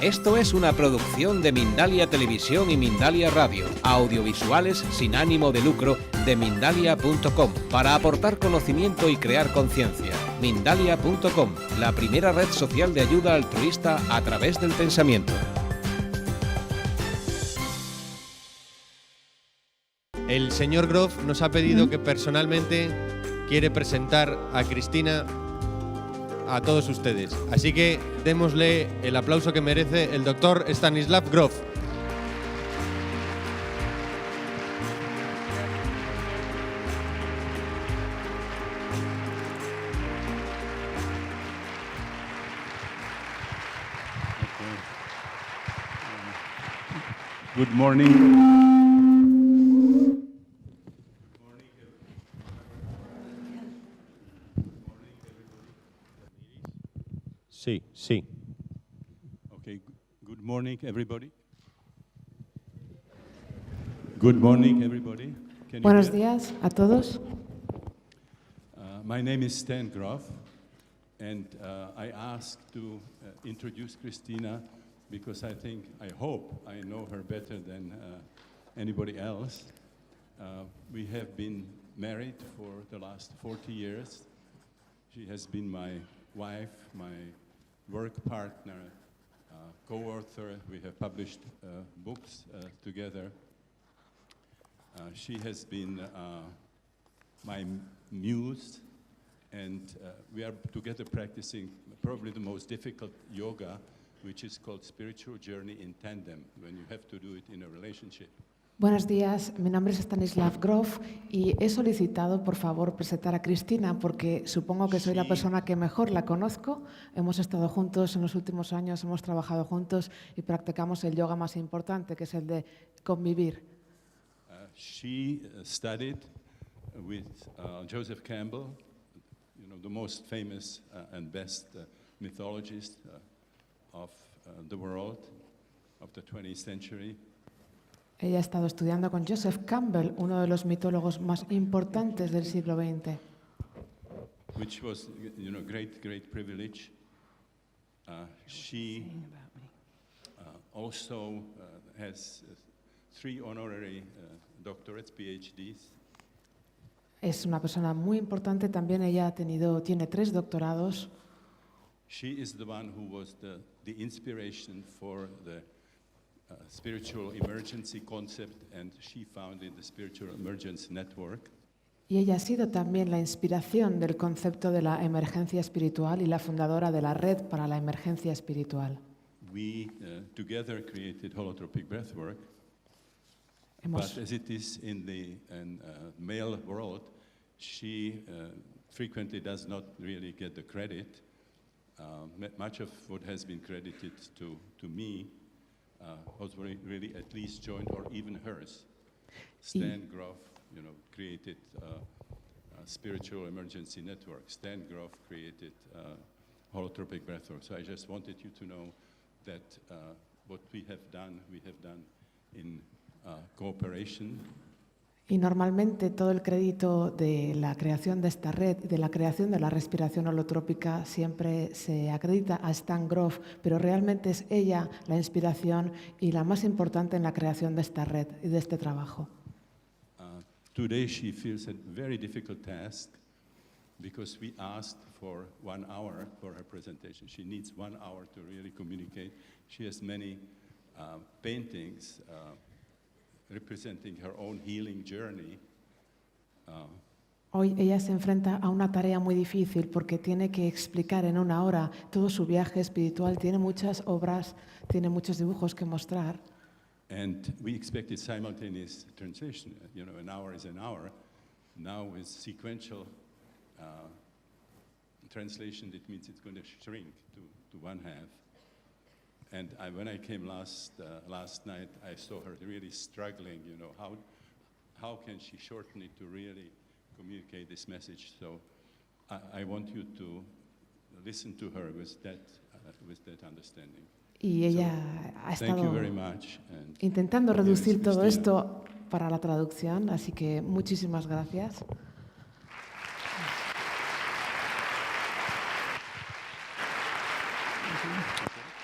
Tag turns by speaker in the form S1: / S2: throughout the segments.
S1: Esto es una producción de Mindalia Televisión y Mindalia Radio, audiovisuales sin ánimo de lucro de Mindalia.com, para aportar conocimiento y crear conciencia. Mindalia.com, la primera red social de ayuda altruista a través del pensamiento.
S2: El señor Grof nos ha pedido que personalmente quiere presentar a Cristina a todos ustedes. Así que démosle el aplauso que merece el doctor Stanislav Grof.
S3: Good morning.
S2: Sí, sí.
S3: Okay, good morning, everybody. Good morning, everybody. Can
S4: Buenos
S3: you hear?
S4: días a todos.
S3: My name is Stan Grof, and I asked to introduce Cristina because I hope I know her better than anybody else. We have been married for the last 40 years. She has been my wife, my work partner, co-author. We have published books together. She has been my muse, and we are together practicing probably the most difficult yoga, which is called spiritual journey in tandem, when you have to do it in a relationship.
S4: Buenos días, mi nombre es Stanislav Grof y he solicitado, por favor, presentar a Cristina porque supongo que soy la persona que mejor la conozco. Hemos estado juntos en los últimos años, hemos trabajado juntos y practicamos el yoga más importante, que es el de convivir.
S3: She studied with Joseph Campbell, the most famous and best mythologist of the world of the 20th century.
S4: Ella ha estado estudiando con Joseph Campbell, uno de los mitólogos más importantes del siglo XX.
S3: Which was, great privilege. She also has 3 honorary doctorates, PhDs.
S4: Es una persona muy importante. También ella tiene 3 doctorados.
S3: She is the one who was the inspiration for the spiritual emergency concept, and she founded the Spiritual Emergence Network.
S4: Y ella ha sido también la inspiración del concepto de la emergencia espiritual y la fundadora de la Red para la Emergencia Espiritual.
S3: We together created holotropic breathwork, but as it is in the male world, she frequently does not really get the credit. Much of what has been credited to me was really at least joint or even hers. Stan Grof, created a spiritual emergency network. Stan Grof created holotropic breathwork. So I just wanted you to know that what we have done in cooperation.
S4: Y normalmente todo el crédito de la creación de esta red, de la creación de la respiración holotrópica, siempre se acredita a Stan Grof, pero realmente es ella la inspiración y la más importante en la creación de esta red y de este trabajo.
S3: Today she feels a very difficult task because we asked for 1 hour for her presentation. She needs 1 hour to really communicate. She has many paintings representing her own healing journey.
S4: Hoy ella se enfrenta a una tarea muy difícil porque tiene que explicar en 1 hora todo su viaje espiritual. Tiene muchas obras, tiene muchos dibujos que mostrar.
S3: And we expected simultaneous translation. An hour is an hour. Now with sequential translation, it means it's going to shrink to 1/2. And when I came last night, I saw her really struggling. How can she shorten it to really communicate this message? So I want you to listen to her with that understanding.
S4: Y ella ha estado intentando reducir todo esto para la traducción, así que muchísimas gracias.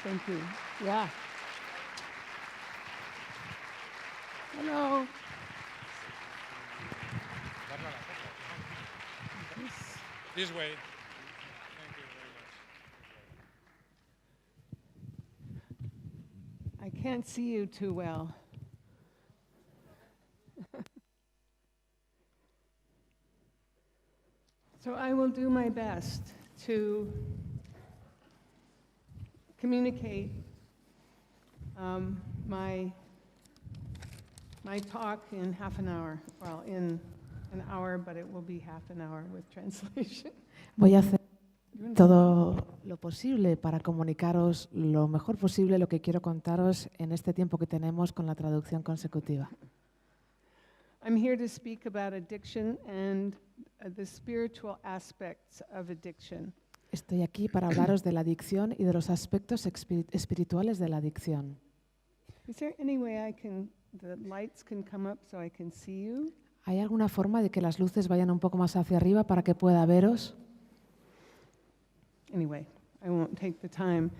S5: Thank you. Yeah. Hello.
S6: This way. Thank you very much.
S5: I can't see you too well. So I will do my best to communicate my talk in half an hour. Well, in an hour, but it will be half an hour with translation.
S4: Voy a hacer todo lo posible para comunicaros lo mejor posible lo que quiero contaros en este tiempo que tenemos con la traducción consecutiva.
S5: I'm here to speak about addiction and the spiritual aspects of addiction.
S4: Estoy aquí para hablaros de la adicción y de los aspectos espirituales de la adicción.
S5: Is there any way the lights can come up so I can see you?
S4: ¿Hay alguna forma de que las luces vayan un poco más hacia arriba para que pueda veros?
S5: Anyway, I won't take the time.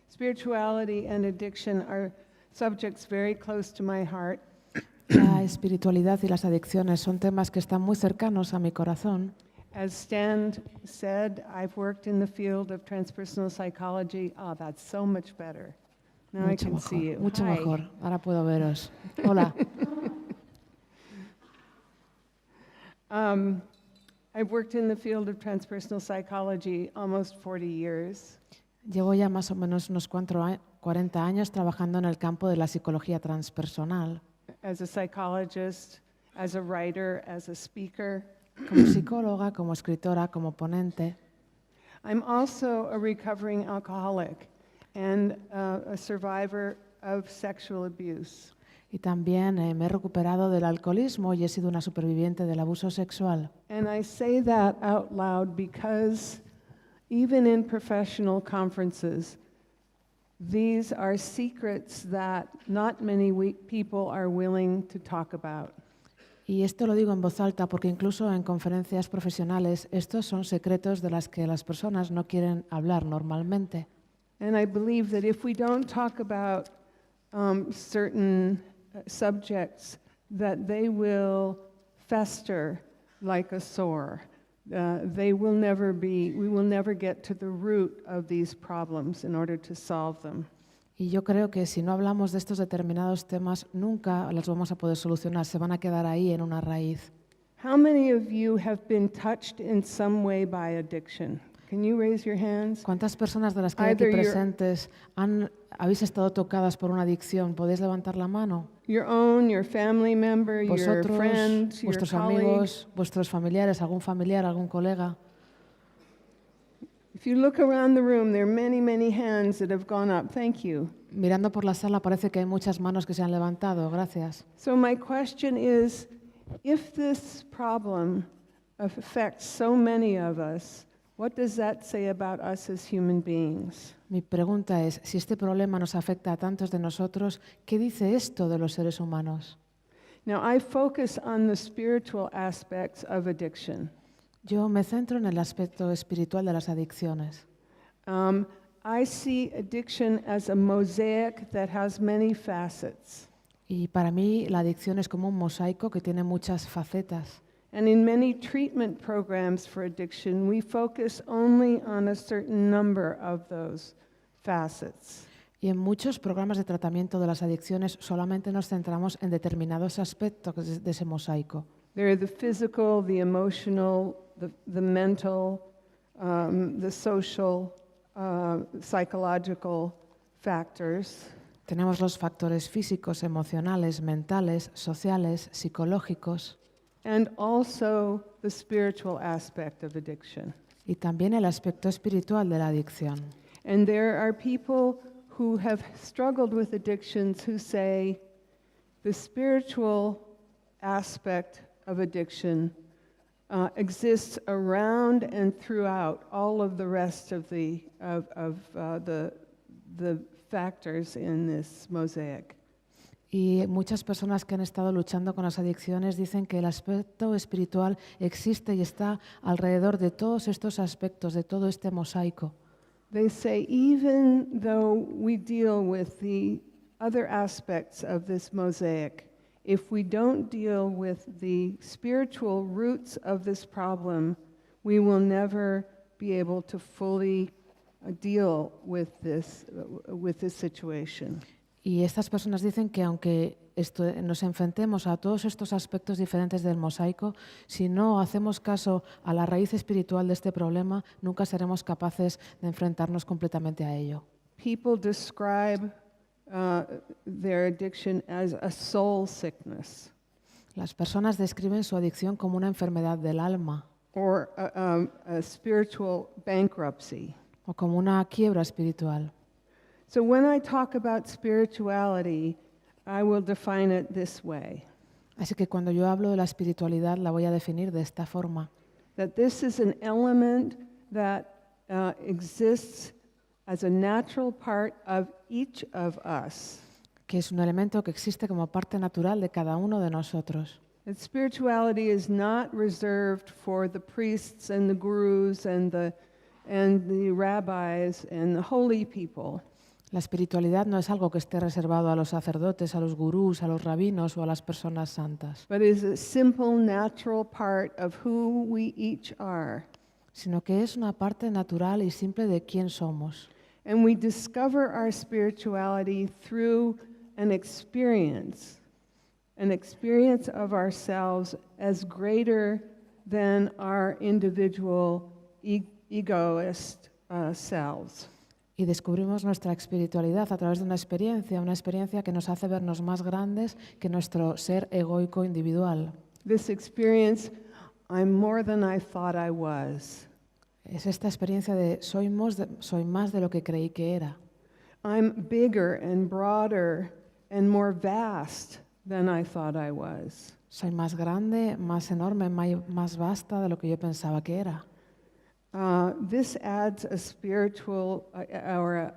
S5: Spirituality and addiction are subjects very close to my heart.
S4: La espiritualidad y las adicciones son temas que están muy cercanos a mi corazón.
S5: As Stan said, I've worked in the field of transpersonal psychology. Oh, that's so much better. Now I can see you.
S4: Mucho
S5: Hi.
S4: mejor. Ahora puedo veros. Hola.
S5: I've worked in the field of transpersonal psychology almost 40 years.
S4: Llevo ya más o menos unos 40 años trabajando en el campo de la psicología transpersonal.
S5: As a psychologist, as a writer, as a speaker.
S4: Como psicóloga, como escritora, como ponente.
S5: I'm also a recovering alcoholic and a survivor of sexual abuse.
S4: Y también me he recuperado del alcoholismo y he sido una superviviente del abuso sexual.
S5: And I say that out loud because even in professional conferences, these are secrets that not many people are willing to talk about.
S4: Y esto lo digo en voz alta porque incluso en conferencias profesionales estos son secretos de las que las personas no quieren hablar normalmente.
S5: And I believe that if we don't talk about certain subjects, that they will fester like a sore. We will never get to the root of these problems in order to solve them.
S4: Y yo creo que si no hablamos de estos determinados temas, nunca los vamos a poder solucionar, se van a quedar ahí en una raíz.
S5: How many of you have been touched in some way by addiction? Can you raise your hands?
S4: ¿Cuántas personas de las que hay aquí
S5: Either
S4: presentes habéis estado tocadas por una adicción? ¿Podéis levantar la mano?
S5: Your own, your family member, your
S4: Vosotros,
S5: friend, your
S4: vuestros
S5: colleague.
S4: amigos, vuestros familiares, algún familiar, algún colega.
S5: If you look around the room, there are many, many hands that have gone up. Thank you.
S4: Mirando por la sala parece que hay muchas manos que se han levantado. Gracias.
S5: So my question is, if this problem affects so many of us, what does that say about us as human beings?
S4: Mi pregunta es, si este problema nos afecta a tantos de nosotros, ¿qué dice esto de los seres humanos?
S5: Now, I focus on the spiritual aspects of addiction.
S4: Yo me centro en el aspecto espiritual de las adicciones.
S5: I see addiction as a mosaic that has many facets.
S4: Y para mí la adicción es como un mosaico que tiene muchas facetas.
S5: And in many treatment programs for addiction, we focus only on a certain number of those facets.
S4: Y en muchos programas de tratamiento de las adicciones solamente nos centramos en determinados aspectos de ese mosaico.
S5: There are the physical, the emotional, the mental, the social, psychological factors.
S4: Tenemos los factores físicos, emocionales, mentales, sociales, psicológicos.
S5: And also the spiritual aspect of addiction.
S4: Y también el aspecto espiritual de la adicción.
S5: And there are people who have struggled with addictions who say the spiritual aspect of addiction exists around and throughout all of the rest of the factors in this mosaic.
S4: Y muchas personas que han estado luchando con las adicciones dicen que el aspecto espiritual existe y está alrededor de todos estos aspectos, de todo este mosaico.
S5: They say even though we deal with the other aspects of this mosaic, if we don't deal with the spiritual roots of this problem, we will never be able to fully deal with this situation.
S4: Y estas personas dicen que aunque nos enfrentemos a todos estos aspectos diferentes del mosaico, si no hacemos caso a la raíz espiritual de este problema, nunca seremos capaces de enfrentarnos completamente a ello.
S5: People describe their addiction as a soul sickness.
S4: Las personas describen su adicción como una enfermedad del alma
S5: Or a spiritual bankruptcy.
S4: o como una quiebra espiritual.
S5: So when I talk about spirituality, I will define it this way.
S4: Así que cuando yo hablo de la espiritualidad la voy a definir de esta forma.
S5: That this is an element that exists as a natural part of each of us.
S4: Que es un elemento que existe como parte natural de cada uno de nosotros.
S5: That spirituality is not reserved for the priests and the gurus and the rabbis and the holy people.
S4: La espiritualidad no es algo que esté reservado a los sacerdotes, a los gurús, a los rabinos o a las personas santas,
S5: But is a simple, natural part of who we each are.
S4: sino que es una parte natural y simple de quién somos.
S5: And we discover our spirituality through an experience of ourselves as greater than our individual egoist selves.
S4: Y descubrimos nuestra espiritualidad a través de una experiencia que nos hace vernos más grandes que nuestro ser egoico individual.
S5: This experience, I'm more than I thought I was.
S4: Es esta experiencia de soy más de lo que creí que era.
S5: I'm bigger and broader and more vast than I thought I was.
S4: Soy más grande, más enorme, más vasta de lo que yo pensaba que era.
S5: This adds a spiritual or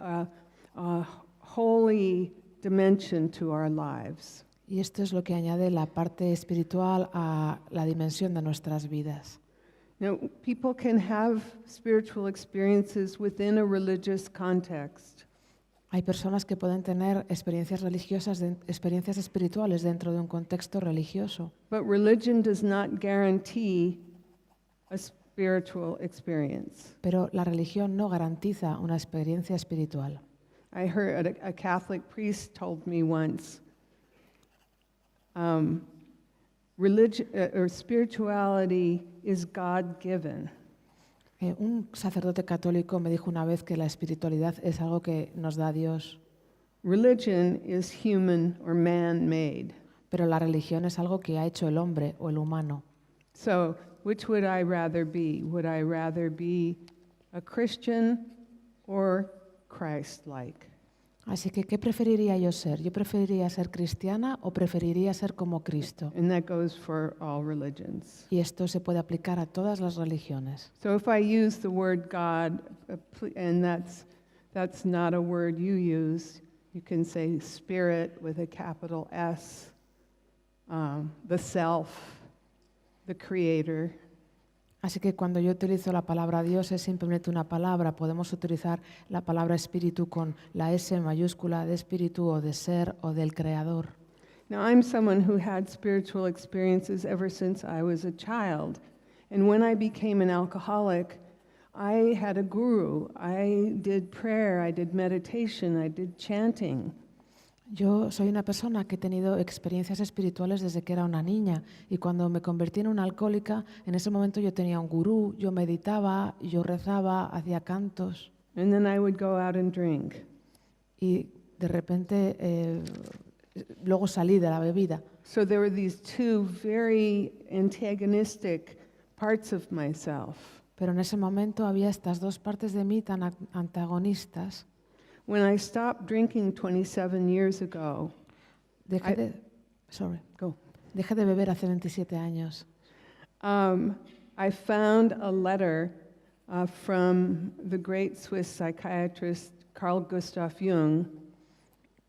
S5: a holy dimension to our lives.
S4: Y esto es lo que añade la parte espiritual a la dimensión de nuestras vidas.
S5: Now, people can have spiritual experiences within a religious context.
S4: Hay personas que pueden tener experiencias religiosas, experiencias espirituales dentro de un contexto religioso.
S5: But religion does not guarantee a spiritual experience.
S4: Pero la religión no garantiza una experiencia espiritual.
S5: I heard a Catholic priest told me once, religion or spirituality is God-given.
S4: Un sacerdote católico me dijo una vez que la espiritualidad es algo que nos da Dios,
S5: Religion is human or man-made.
S4: pero la religión es algo que ha hecho el hombre o el humano.
S5: So, which would I rather be? Would I rather be a Christian or Christ-like?
S4: Así que, ¿qué preferiría yo ser? ¿Yo preferiría ser cristiana o preferiría ser como Cristo?
S5: And that goes for all religions.
S4: Y esto se puede aplicar a todas las religiones.
S5: So if I use the word God, and that's not a word you use, you can say spirit with a capital S, the self, the creator.
S4: Así que cuando yo utilizo la palabra Dios es simplemente una palabra. Podemos utilizar la palabra espíritu con la S mayúscula de espíritu o de ser o del creador.
S5: Now I'm someone who had spiritual experiences ever since I was a child. And when I became an alcoholic, I had a guru. I did prayer, I did meditation, I did chanting.
S4: Yo soy una persona que he tenido experiencias espirituales desde que era una niña y cuando me convertí en una alcohólica, en ese momento yo tenía un gurú, yo meditaba, yo rezaba, hacía cantos
S5: And then I would go out and drink.
S4: y de repente luego salí de la bebida.
S5: So there were these two very antagonistic parts of myself.
S4: Pero en ese momento había estas dos partes de mí tan antagonistas.
S5: When I stopped drinking 27 years ago,
S4: Dejé de beber hace 27 años.
S5: I found a letter from the great Swiss psychiatrist Carl Gustav Jung.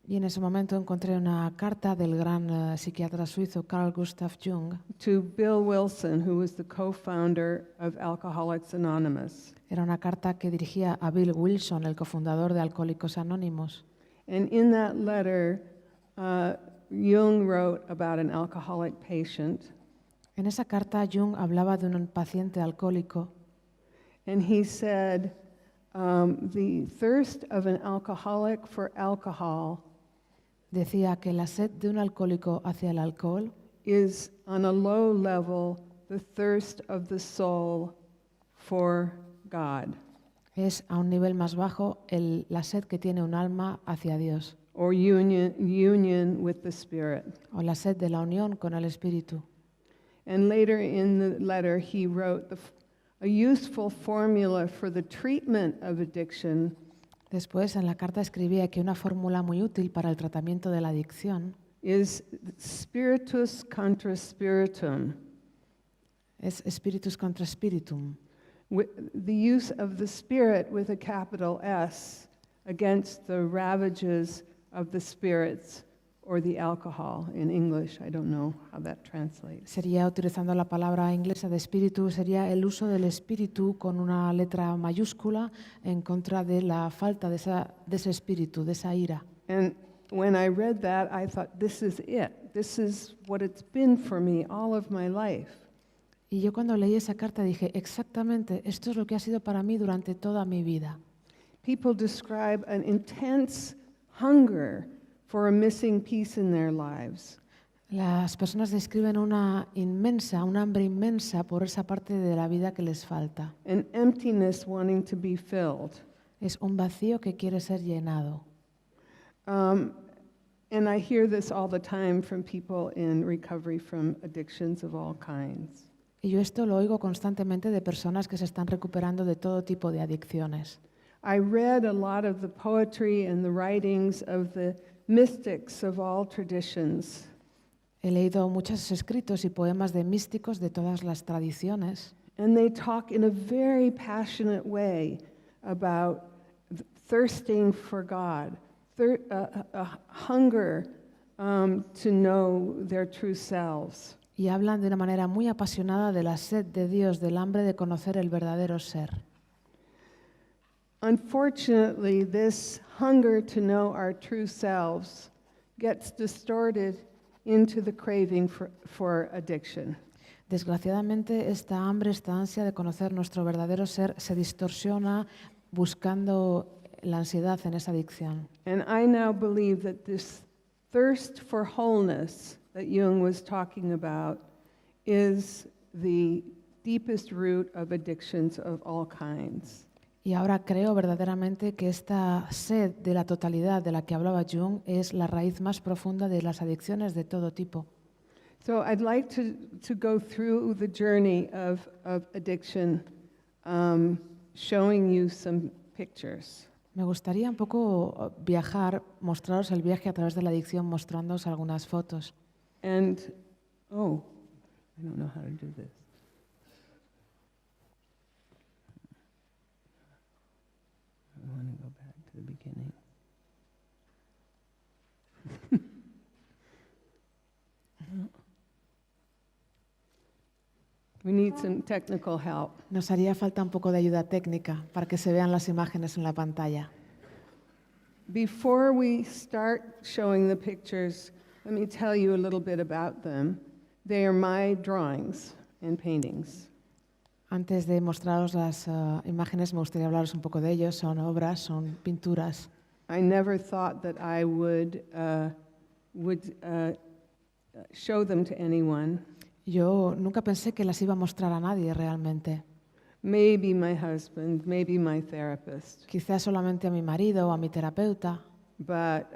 S4: Y en ese momento encontré una carta del gran psiquiatra suizo Carl Gustav Jung.
S5: to Bill Wilson, who was the co-founder of Alcoholics Anonymous.
S4: Era una carta que dirigía a Bill Wilson, el cofundador de Alcohólicos Anónimos.
S5: And in that letter, Jung wrote about an alcoholic patient,
S4: En esa carta Jung hablaba de un paciente alcohólico
S5: and he said, the thirst of an alcoholic for alcohol
S4: decía que la sed de un alcohólico hacia el alcohol
S5: is on a low level the thirst of the soul for God,
S4: es a un nivel más bajo la sed que tiene un alma hacia Dios,
S5: or union with the Spirit.
S4: o la sed de la unión con el Espíritu.
S5: And later in the letter, he wrote a useful formula for the treatment of addiction
S4: Después en la carta escribía que una fórmula muy útil para el tratamiento de la adicción
S5: is spiritus contra spiritum,
S4: es spiritus contra spiritum,
S5: the use of the spirit with a capital S against the ravages of the spirits or the alcohol in English. I don't know how that translates.
S4: sería, utilizando la palabra inglesa de espíritu, sería el uso del espíritu con una letra mayúscula en contra de la falta de ese espíritu, de esa ira.
S5: And when I read that, I thought, this is it. This is what it's been for me all of my life.
S4: Y yo cuando leí esa carta dije, exactamente, esto es lo que ha sido para mí durante toda mi vida.
S5: People describe an intense hunger for a missing piece in their lives.
S4: Las personas describen un hambre inmensa por esa parte de la vida que les falta.
S5: An emptiness wanting to be filled.
S4: Es un vacío que quiere ser llenado.
S5: And I hear this all the time from people in recovery from addictions of all kinds.
S4: Y yo esto lo oigo constantemente de personas que se están recuperando de todo tipo de adicciones.
S5: I read a lot of the poetry and the writings of the mystics of all traditions.
S4: He leído muchos escritos y poemas de místicos de todas las tradiciones.
S5: And they talk in a very passionate way about thirsting for God, a hunger to know their true selves.
S4: Y hablan de una manera muy apasionada de la sed de Dios, del hambre de conocer el verdadero ser.
S5: Unfortunately, this hunger to know our true selves gets distorted into the craving for addiction.
S4: Desgraciadamente, esta hambre, esta ansia de conocer nuestro verdadero ser se distorsiona buscando la ansiedad en esa adicción.
S5: And I now believe that this thirst for wholeness that Jung was talking about is the deepest root of addictions of all kinds.
S4: Y ahora creo verdaderamente que esta sed de la totalidad de la que hablaba Jung es la raíz más profunda de las adicciones de todo tipo.
S5: So I'd like to go through the journey of addiction, showing you some pictures.
S4: Me gustaría un poco viajar, mostraros el viaje a través de la adicción, mostrándoos algunas fotos.
S5: And, I don't know how to do this. I want to go back to the beginning. We need some technical help.
S4: Nos haría falta un poco de ayuda técnica para que se vean las imágenes en la pantalla.
S5: Before we start showing the pictures, let me tell you a little bit about them. They are my drawings and paintings.
S4: Antes de mostraros las imágenes, me gustaría hablaros un poco de ellos. Son obras, son pinturas.
S5: I never thought that I would show them to anyone.
S4: Yo nunca pensé que las iba a mostrar a nadie realmente.
S5: Maybe my husband, maybe my therapist.
S4: Quizás solamente a mi marido o a mi terapeuta.
S5: But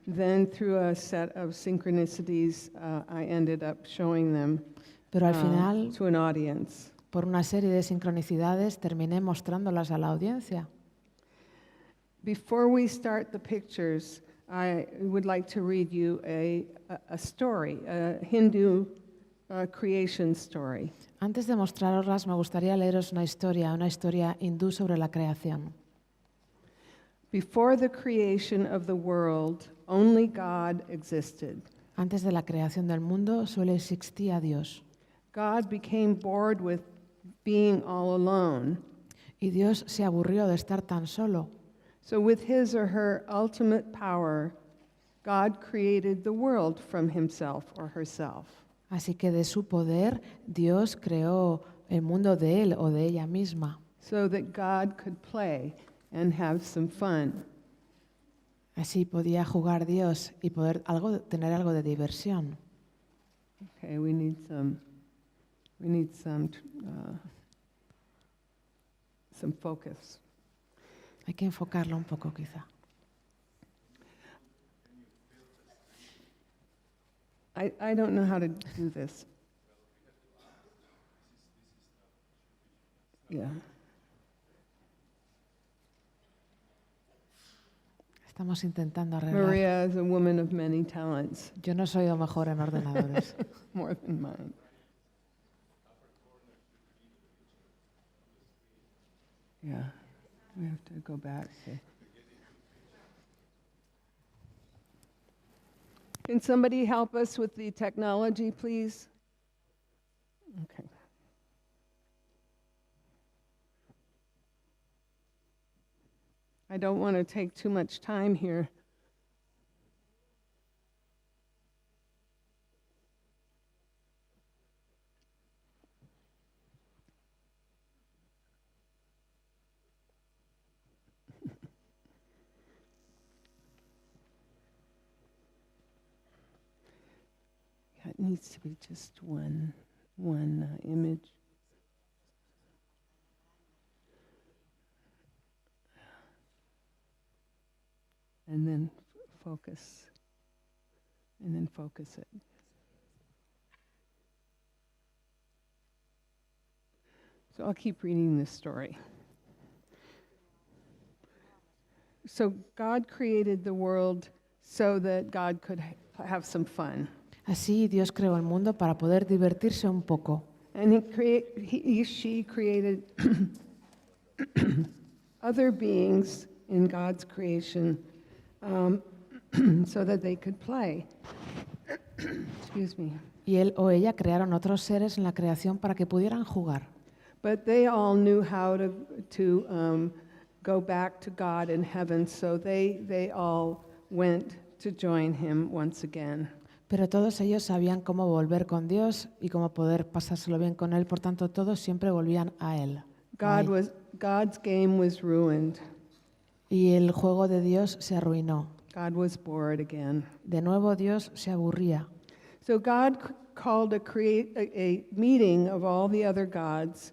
S5: then through a set of synchronicities, I ended up showing them
S4: Pero al final,
S5: to an audience.
S4: por una serie de sincronicidades, terminé mostrándolas a la audiencia.
S5: Before we start the pictures, I would like to read you a story, a Hindu creation story.
S4: Antes de mostraroslas, me gustaría leeros una historia hindú sobre la creación.
S5: Before the creation of the world, only God existed.
S4: Antes de la creación del mundo solo existía Dios.
S5: God became bored with being all alone.
S4: Y Dios se aburrió de estar tan solo.
S5: So with his or her ultimate power, God created the world from himself or herself.
S4: Así que de su poder, Dios creó el mundo de él o de ella misma.
S5: So that God could play and have some fun.
S4: Así podía jugar Dios y poder tener algo de diversión.
S5: Okay, we need some focus.
S4: Hay que enfocarlo un poco quizá.
S5: I don't know how to do this. Yeah.
S4: Estamos intentando arreglar.
S5: Maria is a woman of many talents,
S4: Yo no soy lo mejor en ordenadores.
S5: more than mine. Yeah, we have to go back to. Can somebody help us with the technology, please? Okay. I don't want to take too much time here. It needs to be just one image. And then focus. And then focus it. So I'll keep reading this story. So God created the world so that God could have some fun.
S4: Así Dios creó el mundo para poder divertirse un poco.
S5: And she created other beings in God's creation so that they could play. Excuse me.
S4: Y él o ella crearon otros seres en la creación para que pudieran jugar.
S5: But they all knew how to go back to God in heaven, so they all went to join him once again.
S4: Pero todos ellos sabían cómo volver con Dios y cómo poder pasárselo bien con él, por tanto todos siempre volvían a él.
S5: God's game was ruined.
S4: Y el juego de Dios se arruinó.
S5: God was bored again.
S4: De nuevo Dios se aburría.
S5: So God called a meeting of all the other gods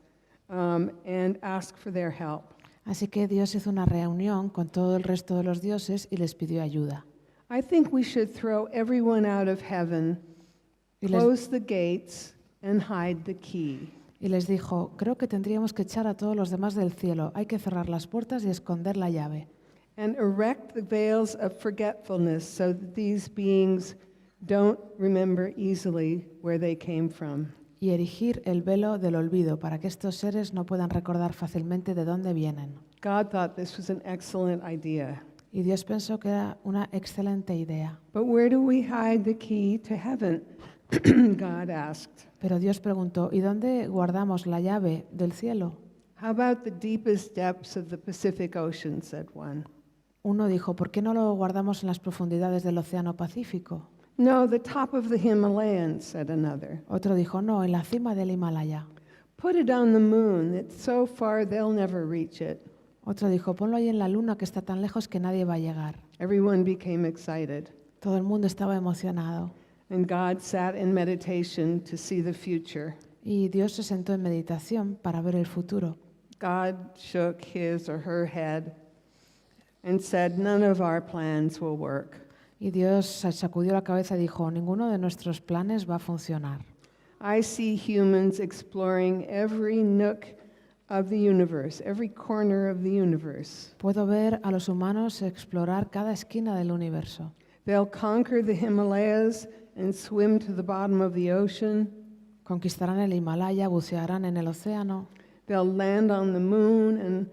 S5: and asked for their help.
S4: Así que Dios hizo una reunión con todo el resto de los dioses y les pidió ayuda.
S5: I think we should throw everyone out of heaven, close the gates, and hide the key.
S4: Y les dijo, creo que tendríamos que echar a todos los demás del cielo. Hay que cerrar las puertas y esconder la llave.
S5: And erect the veils of forgetfulness so that these beings don't remember easily where they came from.
S4: Y erigir el velo del olvido para que estos seres no puedan recordar fácilmente de dónde vienen.
S5: God thought this was an excellent idea.
S4: Y Dios pensó que era una excelente idea.
S5: But where do we hide the key to heaven? God asked.
S4: Pero Dios preguntó, ¿y dónde guardamos la llave del cielo?
S5: How about the deepest depths of the Pacific Ocean, said one.
S4: Uno dijo, ¿por qué no lo guardamos en las profundidades del Océano Pacífico?
S5: No, the top of the Himalayas, said another.
S4: Otro dijo, no, en la cima del Himalaya.
S5: Put it on the moon. It's so far they'll never reach it.
S4: Otro dijo, ponlo ahí en la luna que está tan lejos que nadie va a llegar.
S5: Everyone became excited.
S4: Todo el mundo estaba emocionado.
S5: And God sat in meditation to see the future.
S4: Y Dios se sentó en meditación para ver el futuro.
S5: God shook his or her head and said, none of our plans will work.
S4: Y Dios sacudió la cabeza y dijo, ninguno de nuestros planes va a funcionar.
S5: I see humans exploring every nook of the universe, every corner of the universe.
S4: Puedo ver a los humanos explorar cada esquina del universo.
S5: They'll conquer the Himalayas and swim to the bottom of the ocean.
S4: Conquistarán el Himalaya, bucearán en el océano.
S5: They'll land on the moon and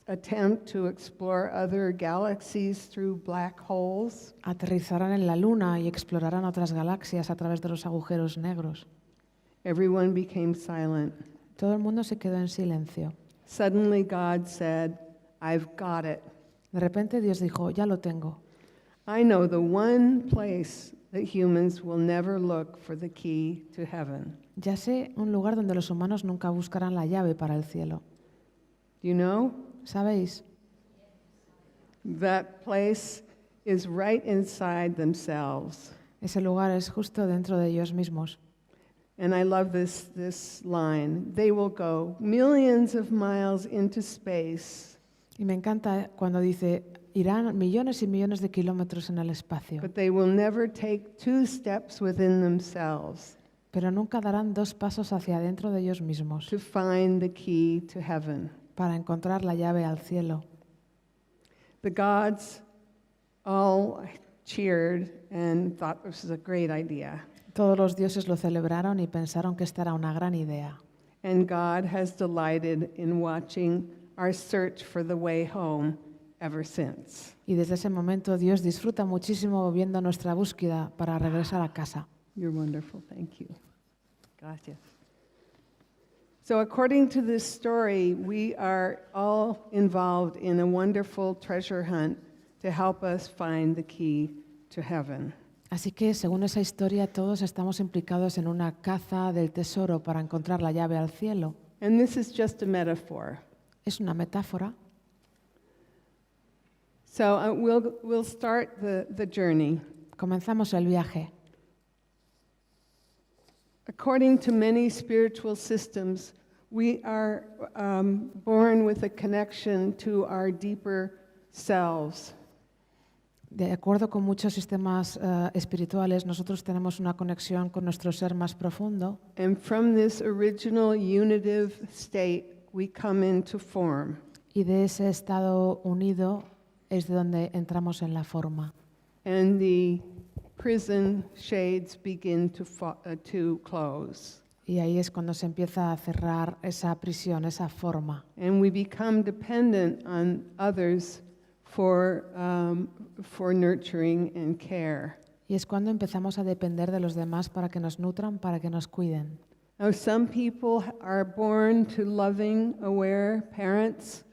S5: attempt to explore other galaxies through black holes.
S4: Aterrizarán en la Luna y explorarán otras galaxias a través de los agujeros negros.
S5: Everyone became silent.
S4: Todo el mundo se quedó en silencio.
S5: Suddenly God said, I've got it.
S4: De repente Dios dijo, ya lo tengo.
S5: I know the one place that humans will never look for the key to heaven.
S4: Ya sé un lugar donde los humanos nunca buscarán la llave para el cielo.
S5: Do you know?
S4: ¿Sabéis?
S5: That place is right inside themselves.
S4: Ese lugar es justo dentro de ellos mismos.
S5: And I love this line. They will go millions of miles into space,
S4: Y me encanta cuando dice, irán millones y millones de kilómetros en el espacio,
S5: but they will never take 2 steps within themselves
S4: pero nunca darán 2 pasos hacia adentro de ellos mismos
S5: to find the key to heaven.
S4: para encontrar la llave al cielo.
S5: The gods all cheered and thought this was a great idea.
S4: Todos los dioses lo celebraron y pensaron que esta era una gran idea.
S5: And God has delighted in watching our search for the way home ever since.
S4: Y desde ese momento Dios disfruta muchísimo viendo nuestra búsqueda para regresar a casa.
S5: You're wonderful. Thank you. Gracias. So according to this story, we are all involved in a wonderful treasure hunt to help us find the key to heaven.
S4: Así que, según esa historia, todos estamos implicados en una caza del tesoro para encontrar la llave al cielo.
S5: And this is just a metaphor.
S4: Es una metáfora.
S5: So we'll start the journey.
S4: Comenzamos el viaje.
S5: According to many spiritual systems, we are born with a connection to our deeper selves.
S4: De acuerdo con muchos sistemas espirituales, nosotros tenemos una conexión con nuestro ser más profundo.
S5: And from this original unitive state, we come into form.
S4: Y de ese estado unido es de donde entramos en la forma.
S5: And the prison shades begin to close.
S4: Y ahí es cuando se empieza a cerrar esa prisión, esa forma.
S5: And we become dependent on others for nurturing and care.
S4: Y es cuando empezamos a depender de los demás para que nos nutran, para que nos cuiden.
S5: Now, some people are born to loving, aware parents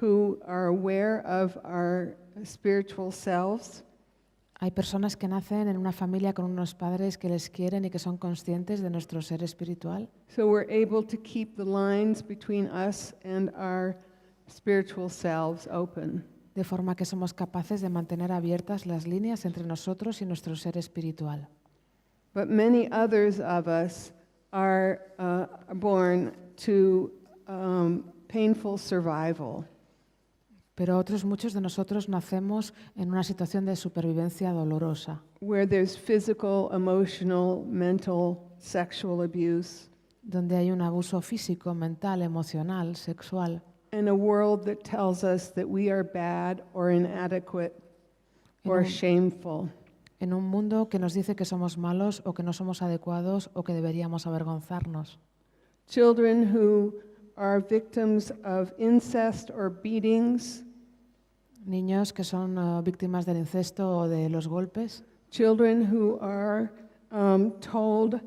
S5: who are aware of our spiritual selves.
S4: Hay personas que nacen en una familia con unos padres que les quieren y que son conscientes de nuestro ser espiritual.
S5: So we're able to keep the lines between us and our spiritual selves open.
S4: De forma que somos capaces de mantener abiertas las líneas entre nosotros y nuestro ser espiritual.
S5: But many others of us are born to painful survival.
S4: Pero otros muchos de nosotros nacemos en una situación de supervivencia dolorosa,
S5: Where there's physical, emotional, mental, sexual abuse,
S4: donde hay un abuso físico, mental, emocional, sexual,
S5: and a world that tells us that we are bad or inadequate or shameful.
S4: en un mundo que nos dice que somos malos o que no somos adecuados o que deberíamos avergonzarnos.
S5: Children who are victims of incest or beatings,
S4: Niños que son víctimas del incesto o de los golpes.
S5: children who are told,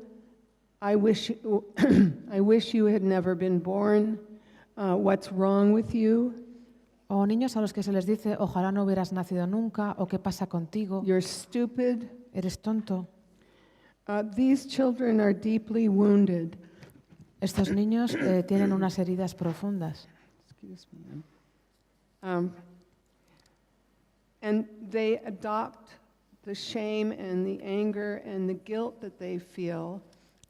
S5: I wish you had never been born, what's wrong with you,
S4: O niños a los que se les dice, ojalá no hubieras nacido nunca, o qué pasa contigo,
S5: you're stupid.
S4: eres tonto.
S5: These children are deeply wounded.
S4: Estos niños tienen unas heridas profundas
S5: Excuse me. And they adopt the shame and the anger and the guilt that they feel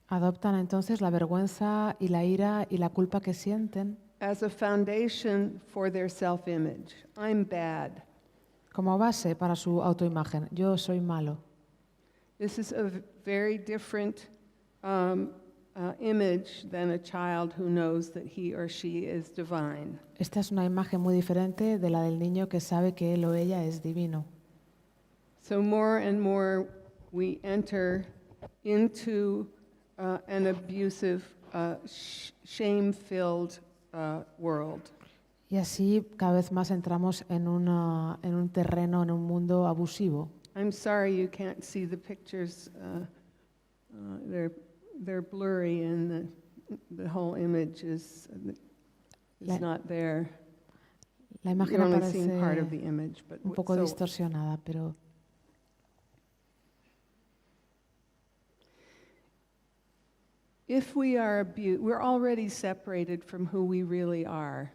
S4: Adoptan entonces la vergüenza y la ira y la culpa que sienten
S5: as a foundation for their self-image. I'm bad.
S4: como base para su autoimagen. Yo soy malo.
S5: This is a very different image than a child who knows that he or she is divine.
S4: Esta es una imagen muy diferente de la del niño que sabe que él o ella es divino.
S5: So more and more we enter into an abusive, shame-filled world.
S4: Y así cada vez más entramos en un terreno, en un mundo abusivo.
S5: I'm sorry you can't see the pictures. They're blurry and the whole image is not there.
S4: La imagen
S5: You're only seeing part of
S4: aparece
S5: the image, but
S4: un poco
S5: so
S4: distorsionada, pero
S5: if we are abused, we're already separated from who we really are.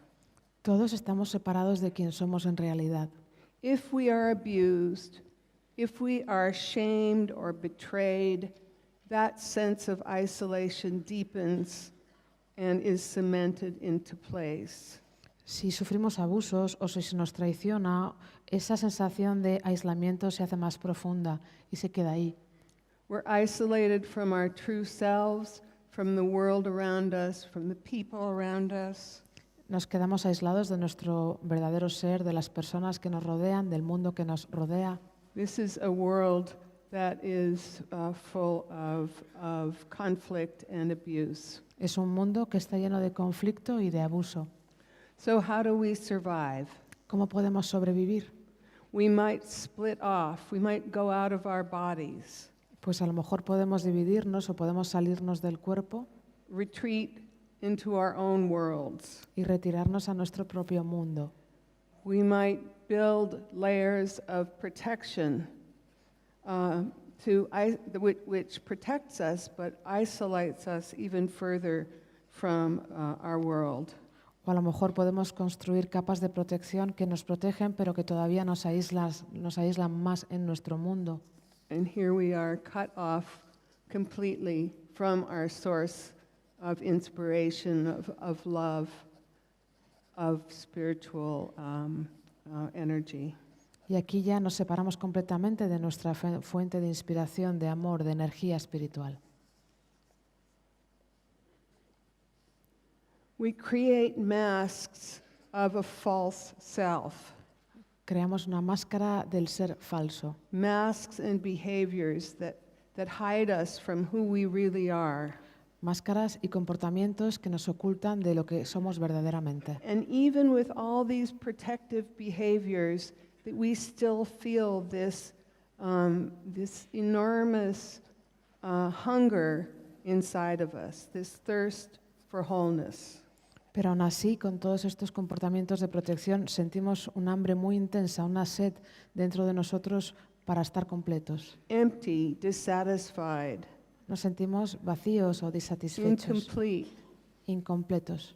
S4: todos estamos separados de quien somos en realidad.
S5: If we are abused, if we are shamed or betrayed, that sense of isolation deepens and is cemented into place.
S4: Si sufrimos abusos o si se nos traiciona, esa sensación de aislamiento se hace más profunda y se queda ahí.
S5: We're isolated from our true selves, from the world around us, from the people around us.
S4: Nos quedamos aislados de nuestro verdadero ser, de las personas que nos rodean, del mundo que nos rodea.
S5: This is a world that is full of conflict and abuse.
S4: Es un mundo que está lleno de conflicto y de abuso.
S5: So how do we survive?
S4: ¿Cómo podemos sobrevivir?
S5: We might split off. We might go out of our bodies,
S4: Pues a lo mejor podemos dividirnos o podemos salirnos del cuerpo
S5: retreat into our own worlds.
S4: y retirarnos a nuestro propio mundo.
S5: We might build layers of protection which protects us but isolates us even further from our world.
S4: O a lo mejor podemos construir capas de protección que nos protegen, pero que todavía nos aíslan más en nuestro mundo.
S5: And here we are cut off completely from our source of inspiration, of love, of spiritual energy.
S4: Y aquí ya nos separamos completamente de nuestra fuente de inspiración, de amor, de energía espiritual.
S5: We create masks of a false self,
S4: Creamos una máscara del ser falso,
S5: masks and behaviors that hide us from who we really are.
S4: máscaras y comportamientos que nos ocultan de lo que somos verdaderamente.
S5: And even with all these protective behaviors, that we still feel this enormous hunger inside of us, this thirst for wholeness.
S4: Pero aún así, con todos estos comportamientos de protección, sentimos un hambre muy intensa, una sed dentro de nosotros para estar completos.
S5: Empty, dissatisfied,
S4: Nos sentimos vacíos o disatisfechos,
S5: incomplete.
S4: incompletos.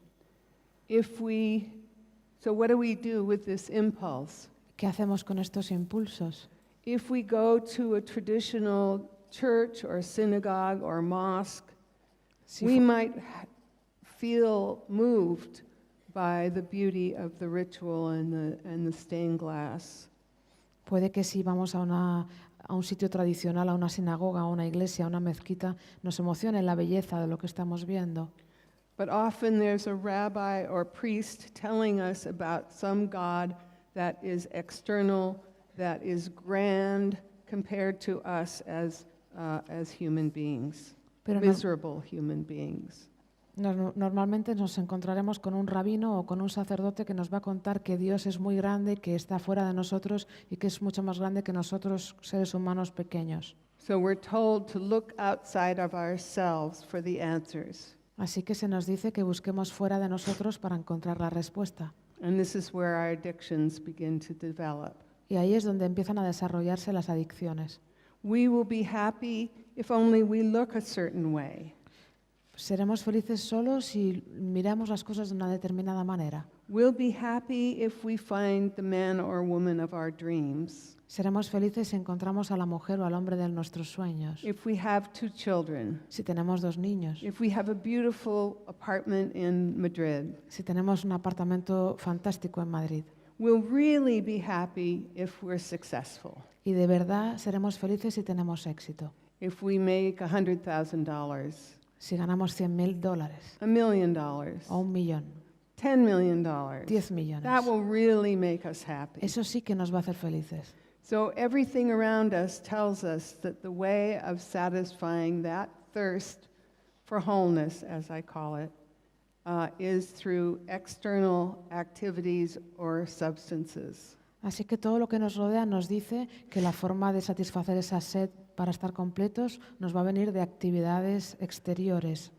S5: So what do we do with this impulse?
S4: ¿Qué hacemos con estos impulsos?
S5: If we go to a traditional church or synagogue or mosque,
S4: Si,
S5: we
S4: fu-
S5: might feel moved by the beauty of the ritual and the stained glass.
S4: Puede que si vamos a un sitio tradicional, a una sinagoga, a una iglesia, a una mezquita, nos emocione la belleza de lo que estamos viendo.
S5: But often there's a rabbi or priest telling us about some God that is external, that is grand compared to us as human beings,
S4: Pero no-
S5: miserable human beings.
S4: Normalmente nos encontraremos con un rabino o con un sacerdote que nos va a contar que Dios es muy grande, que está fuera de nosotros y que es mucho más grande que nosotros, seres humanos pequeños.
S5: So we're told to look outside of ourselves for the answers.
S4: Así que se nos dice que busquemos fuera de nosotros para encontrar la respuesta.
S5: And this is where our addictions begin to develop.
S4: Y ahí es donde empiezan a desarrollarse las adicciones.
S5: We will be happy if only we look a certain way.
S4: Seremos felices solo si miramos las cosas de una determinada manera.
S5: We'll be happy if we find the man or woman of our dreams.
S4: Seremos felices si encontramos a la mujer o al hombre de nuestros sueños.
S5: If we have 2 children.
S4: Si tenemos 2 niños.
S5: If we have a beautiful apartment in Madrid.
S4: Si tenemos un apartamento fantástico en Madrid.
S5: We'll really be happy if we're successful.
S4: Y de verdad seremos felices si tenemos éxito.
S5: If we make $100,000,
S4: Si ganamos $100,000
S5: $1 million,
S4: o 1 millón,
S5: $10 million.
S4: 10 millones.
S5: That will really make us happy.
S4: Eso sí que nos va a hacer felices.
S5: So everything around us tells us that the way of satisfying that thirst for wholeness, as I call it, is through external activities or substances.
S4: Así que todo lo que nos rodea nos dice que la forma de satisfacer esa sed para estar completos nos va a venir de actividades exteriores.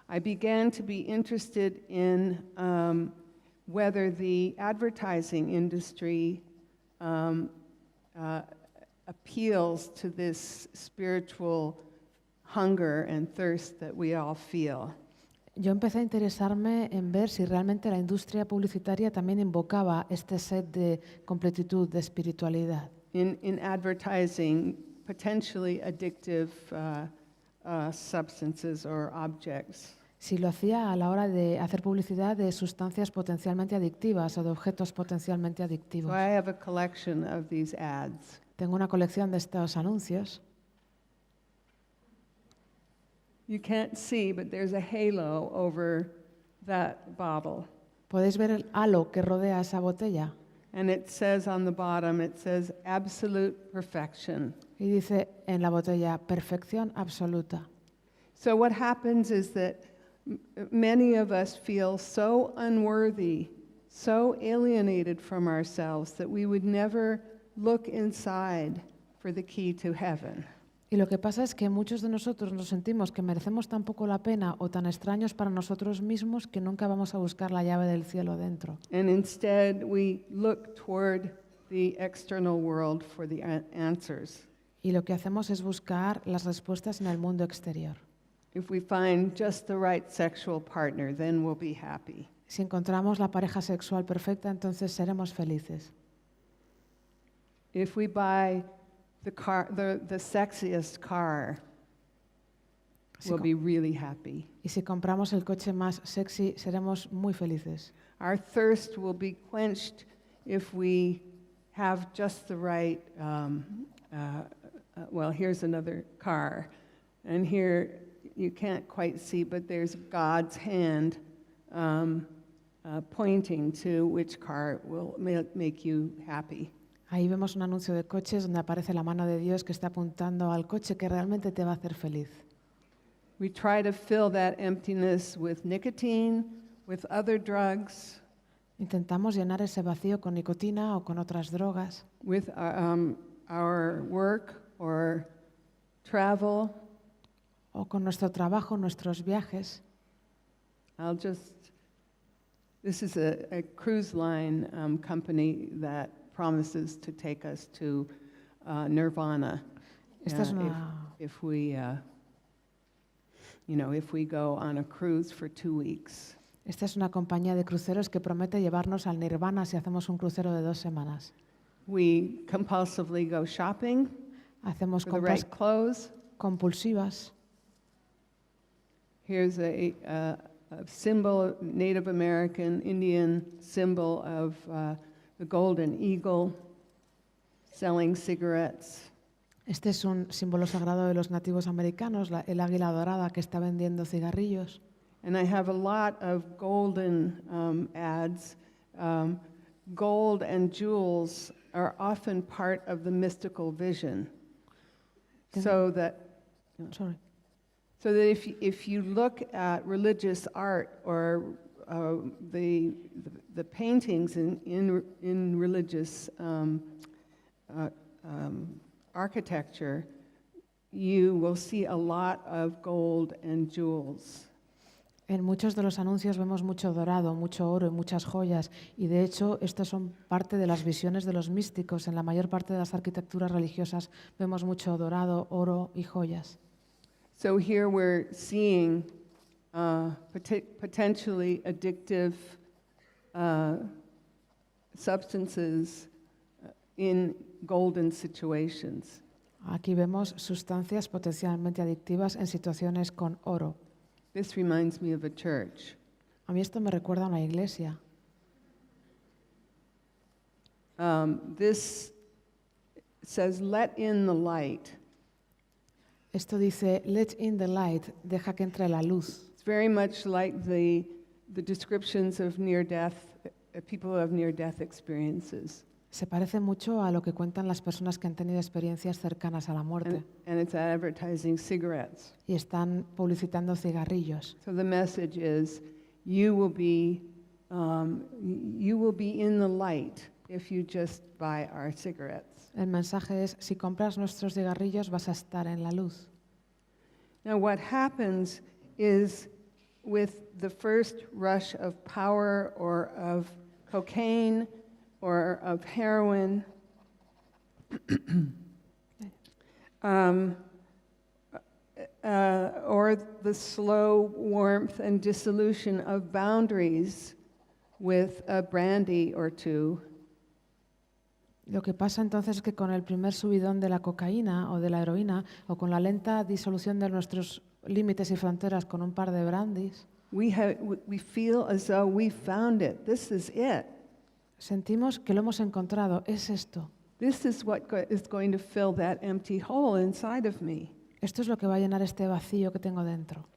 S5: I began to be interested in whether the advertising industry appeals to this spiritual hunger and thirst that we all feel.
S4: Yo empecé a interesarme en ver si realmente la industria publicitaria también invocaba este sed de completitud, de espiritualidad.
S5: In advertising potentially addictive substances or objects.
S4: Si lo hacía a la hora de hacer publicidad de sustancias potencialmente adictivas o de objetos potencialmente adictivos.
S5: So I have a collection of these ads.
S4: Tengo una colección de estos anuncios.
S5: You can't see, but there's a halo over that bottle.
S4: ¿Podéis ver el halo que rodea esa botella?
S5: And it says on the bottom, it says absolute perfection.
S4: Y dice en la botella, perfección absoluta.
S5: So what happens is that many of us feel so unworthy, so alienated from ourselves that we would never look inside for the key to heaven.
S4: Y lo que pasa es que muchos de nosotros nos sentimos que merecemos tan poco la pena o tan extraños para nosotros mismos que nunca vamos a buscar la llave del cielo dentro.
S5: And instead we look toward the external world for the answers.
S4: Y lo que hacemos es buscar las respuestas en el mundo exterior.
S5: If we find just the right sexual partner, then we'll be happy.
S4: Si encontramos la pareja sexual perfecta, entonces seremos felices.
S5: If we buy the sexiest car, we'll be really happy.
S4: Y si compramos el coche más sexy, seremos muy felices.
S5: Our thirst will be quenched if we have just the right, well, here's another car. And here you can't quite see, but there's God's hand pointing to which car will make you happy.
S4: Ahí vemos un anuncio de coches donde aparece la mano de Dios que está apuntando al coche que realmente te va a hacer feliz.
S5: We try to fill that emptiness with nicotine, with other drugs.
S4: Intentamos llenar ese vacío con nicotina o con otras drogas,
S5: With our work or travel.
S4: o con nuestro trabajo, nuestros viajes.
S5: This is a cruise line company that promises to take us to nirvana.
S4: Esta es una,
S5: If we go on a cruise for 2 weeks.
S4: esta es una compañía de cruceros que promete llevarnos al nirvana si hacemos un crucero de 2 semanas.
S5: We compulsively go shopping
S4: Hacemos
S5: for the
S4: compras
S5: right clothes.
S4: compulsivas.
S5: Here's a symbol, Native American, Indian symbol of the golden eagle selling cigarettes.
S4: Este es un símbolo sagrado de los nativos americanos, el águila dorada que está vendiendo cigarrillos.
S5: And I have a lot of golden ads. Gold and jewels are often part of the mystical vision. So that if you look at religious art or the paintings in religious architecture, you will see a lot of gold and jewels.
S4: En muchos de los anuncios vemos mucho dorado, mucho oro y muchas joyas, y de hecho estas son parte de las visiones de los místicos. En la mayor parte de las arquitecturas religiosas vemos mucho dorado, oro y joyas.
S5: So here we're seeing potentially addictive substances in golden situations.
S4: Aquí vemos sustancias potencialmente adictivas en situaciones con oro.
S5: This reminds me of a church.
S4: A mí esto me recuerda a una iglesia.
S5: This says, "Let in the light."
S4: Esto dice, let in the light, deja que entre la luz.
S5: It's very much like the descriptions of near-death, people who have near-death experiences.
S4: Se parece mucho a lo que cuentan las personas que han tenido experiencias cercanas a la muerte
S5: And it's advertising cigarettes.
S4: y están publicitando cigarrillos.
S5: So the message is, you will be in the light if you just buy our cigarettes.
S4: El mensaje es, si compras nuestros cigarrillos vas a estar en la luz.
S5: Now what happens is with the first rush of power or of cocaine or of heroin, or the slow warmth and dissolution of boundaries with a brandy or two,
S4: Lo que pasa entonces es que con el primer subidón de la cocaína o de la heroína o con la lenta disolución de nuestros límites y fronteras con un par de brandis,
S5: we feel as though we found it. This is it.
S4: sentimos que lo hemos encontrado, es esto.
S5: This is what is going to fill that empty hole inside of me.
S4: Esto es lo que va a llenar este vacío que tengo dentro.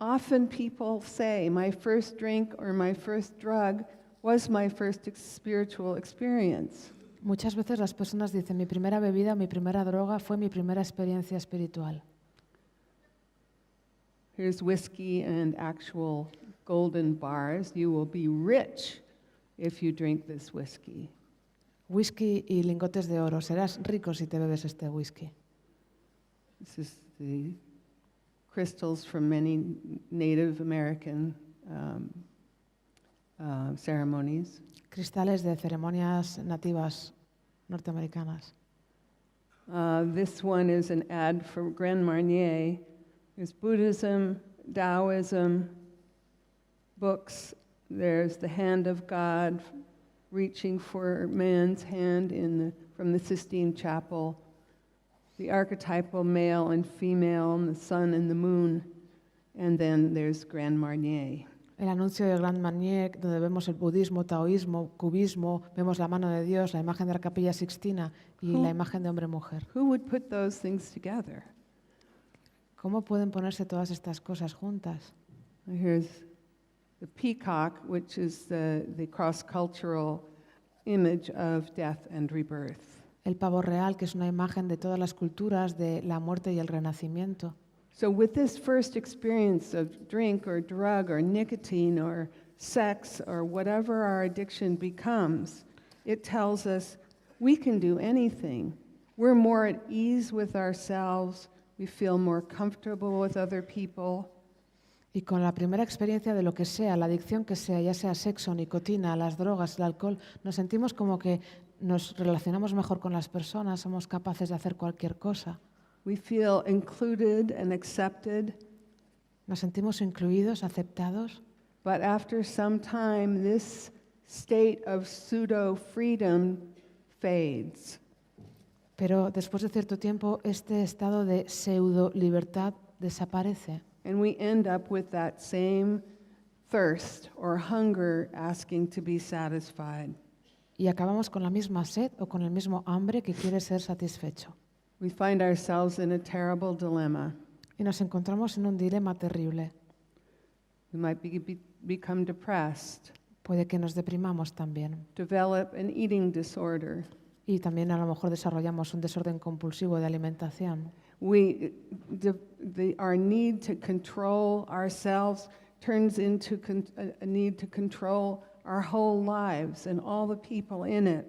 S5: Often people say, my first drink or my first drug was my first spiritual experience.
S4: Muchas veces las personas dicen, mi primera bebida, mi primera droga fue mi primera experiencia espiritual.
S5: Here's whiskey and actual golden bars. You will be rich if you drink this whiskey.
S4: Whisky y lingotes de oro. Serás rico si te bebes este whisky.
S5: This is the crystals from many Native American ceremonies.
S4: Cristales de ceremonias nativas norteamericanas.
S5: This one is an ad for Grand Marnier. There's Buddhism, Taoism, books. There's the hand of God reaching for man's hand from the Sistine Chapel. The archetypal male and female, and the sun and the moon. And then there's Grand Marnier.
S4: El anuncio de Grand Marnier, donde vemos el budismo, taoísmo, cubismo, vemos la mano de Dios, la imagen de la Capilla Sixtina y la imagen de hombre-mujer.
S5: Who would put those things together?
S4: ¿Cómo pueden ponerse todas estas cosas juntas?
S5: Here's the peacock, which is the cross-cultural image of death and rebirth.
S4: El pavo real, que es una imagen de todas las culturas, de la muerte y el renacimiento.
S5: So with this first experience of drink or drug or nicotine or sex or whatever our addiction becomes, it tells us we can do anything. We're more at ease with ourselves. We feel more comfortable with other people.
S4: Y con la primera experiencia de lo que sea, la adicción que sea, ya sea sexo, nicotina, las drogas, el alcohol, nos sentimos como que nos relacionamos mejor con las personas, somos capaces de hacer cualquier cosa.
S5: We feel included and accepted.
S4: Nos sentimos incluidos, aceptados,
S5: But after some time, this state of pseudo-freedom fades.
S4: pero después de cierto tiempo este estado de pseudo-libertad desaparece.
S5: And we end up with that same thirst or hunger asking to be satisfied.
S4: Y acabamos con la misma sed o con el mismo hambre que quiere ser satisfecho.
S5: We find ourselves in a terrible dilemma.
S4: Y nos encontramos en un dilema terrible.
S5: We might become depressed,
S4: Puede que nos deprimamos también.
S5: develop an eating disorder.
S4: Y también a lo mejor desarrollamos un desorden compulsivo de alimentación.
S5: Our need to control ourselves turns into a need to control our whole lives and all the people in it.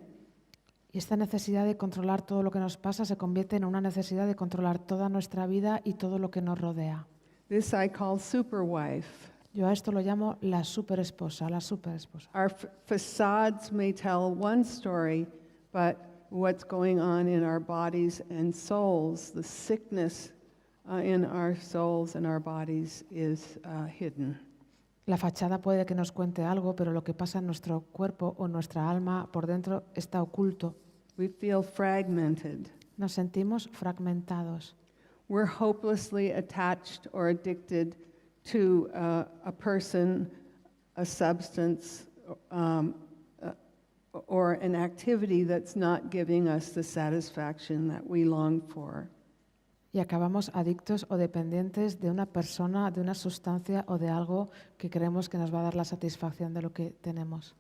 S4: Y esta necesidad de controlar todo lo que nos pasa se convierte en una necesidad de controlar toda nuestra vida y todo lo que nos rodea.
S5: This I call superwife.
S4: Yo a esto lo llamo la superesposa, la superesposa.
S5: Our facades may tell one story, but what's going on in our bodies and souls, the sickness in our souls and our bodies is hidden.
S4: La fachada puede que nos cuente algo, pero lo que pasa en nuestro cuerpo o nuestra alma por dentro está oculto.
S5: We feel fragmented.
S4: Nos sentimos fragmentados.
S5: We're hopelessly attached or addicted to a person, a substance, or an activity that's not giving us the satisfaction that we long for.
S4: Y acabamos adictos o dependientes de una persona, de una sustancia o de algo que creemos que nos va a dar la satisfacción de lo que tenemos.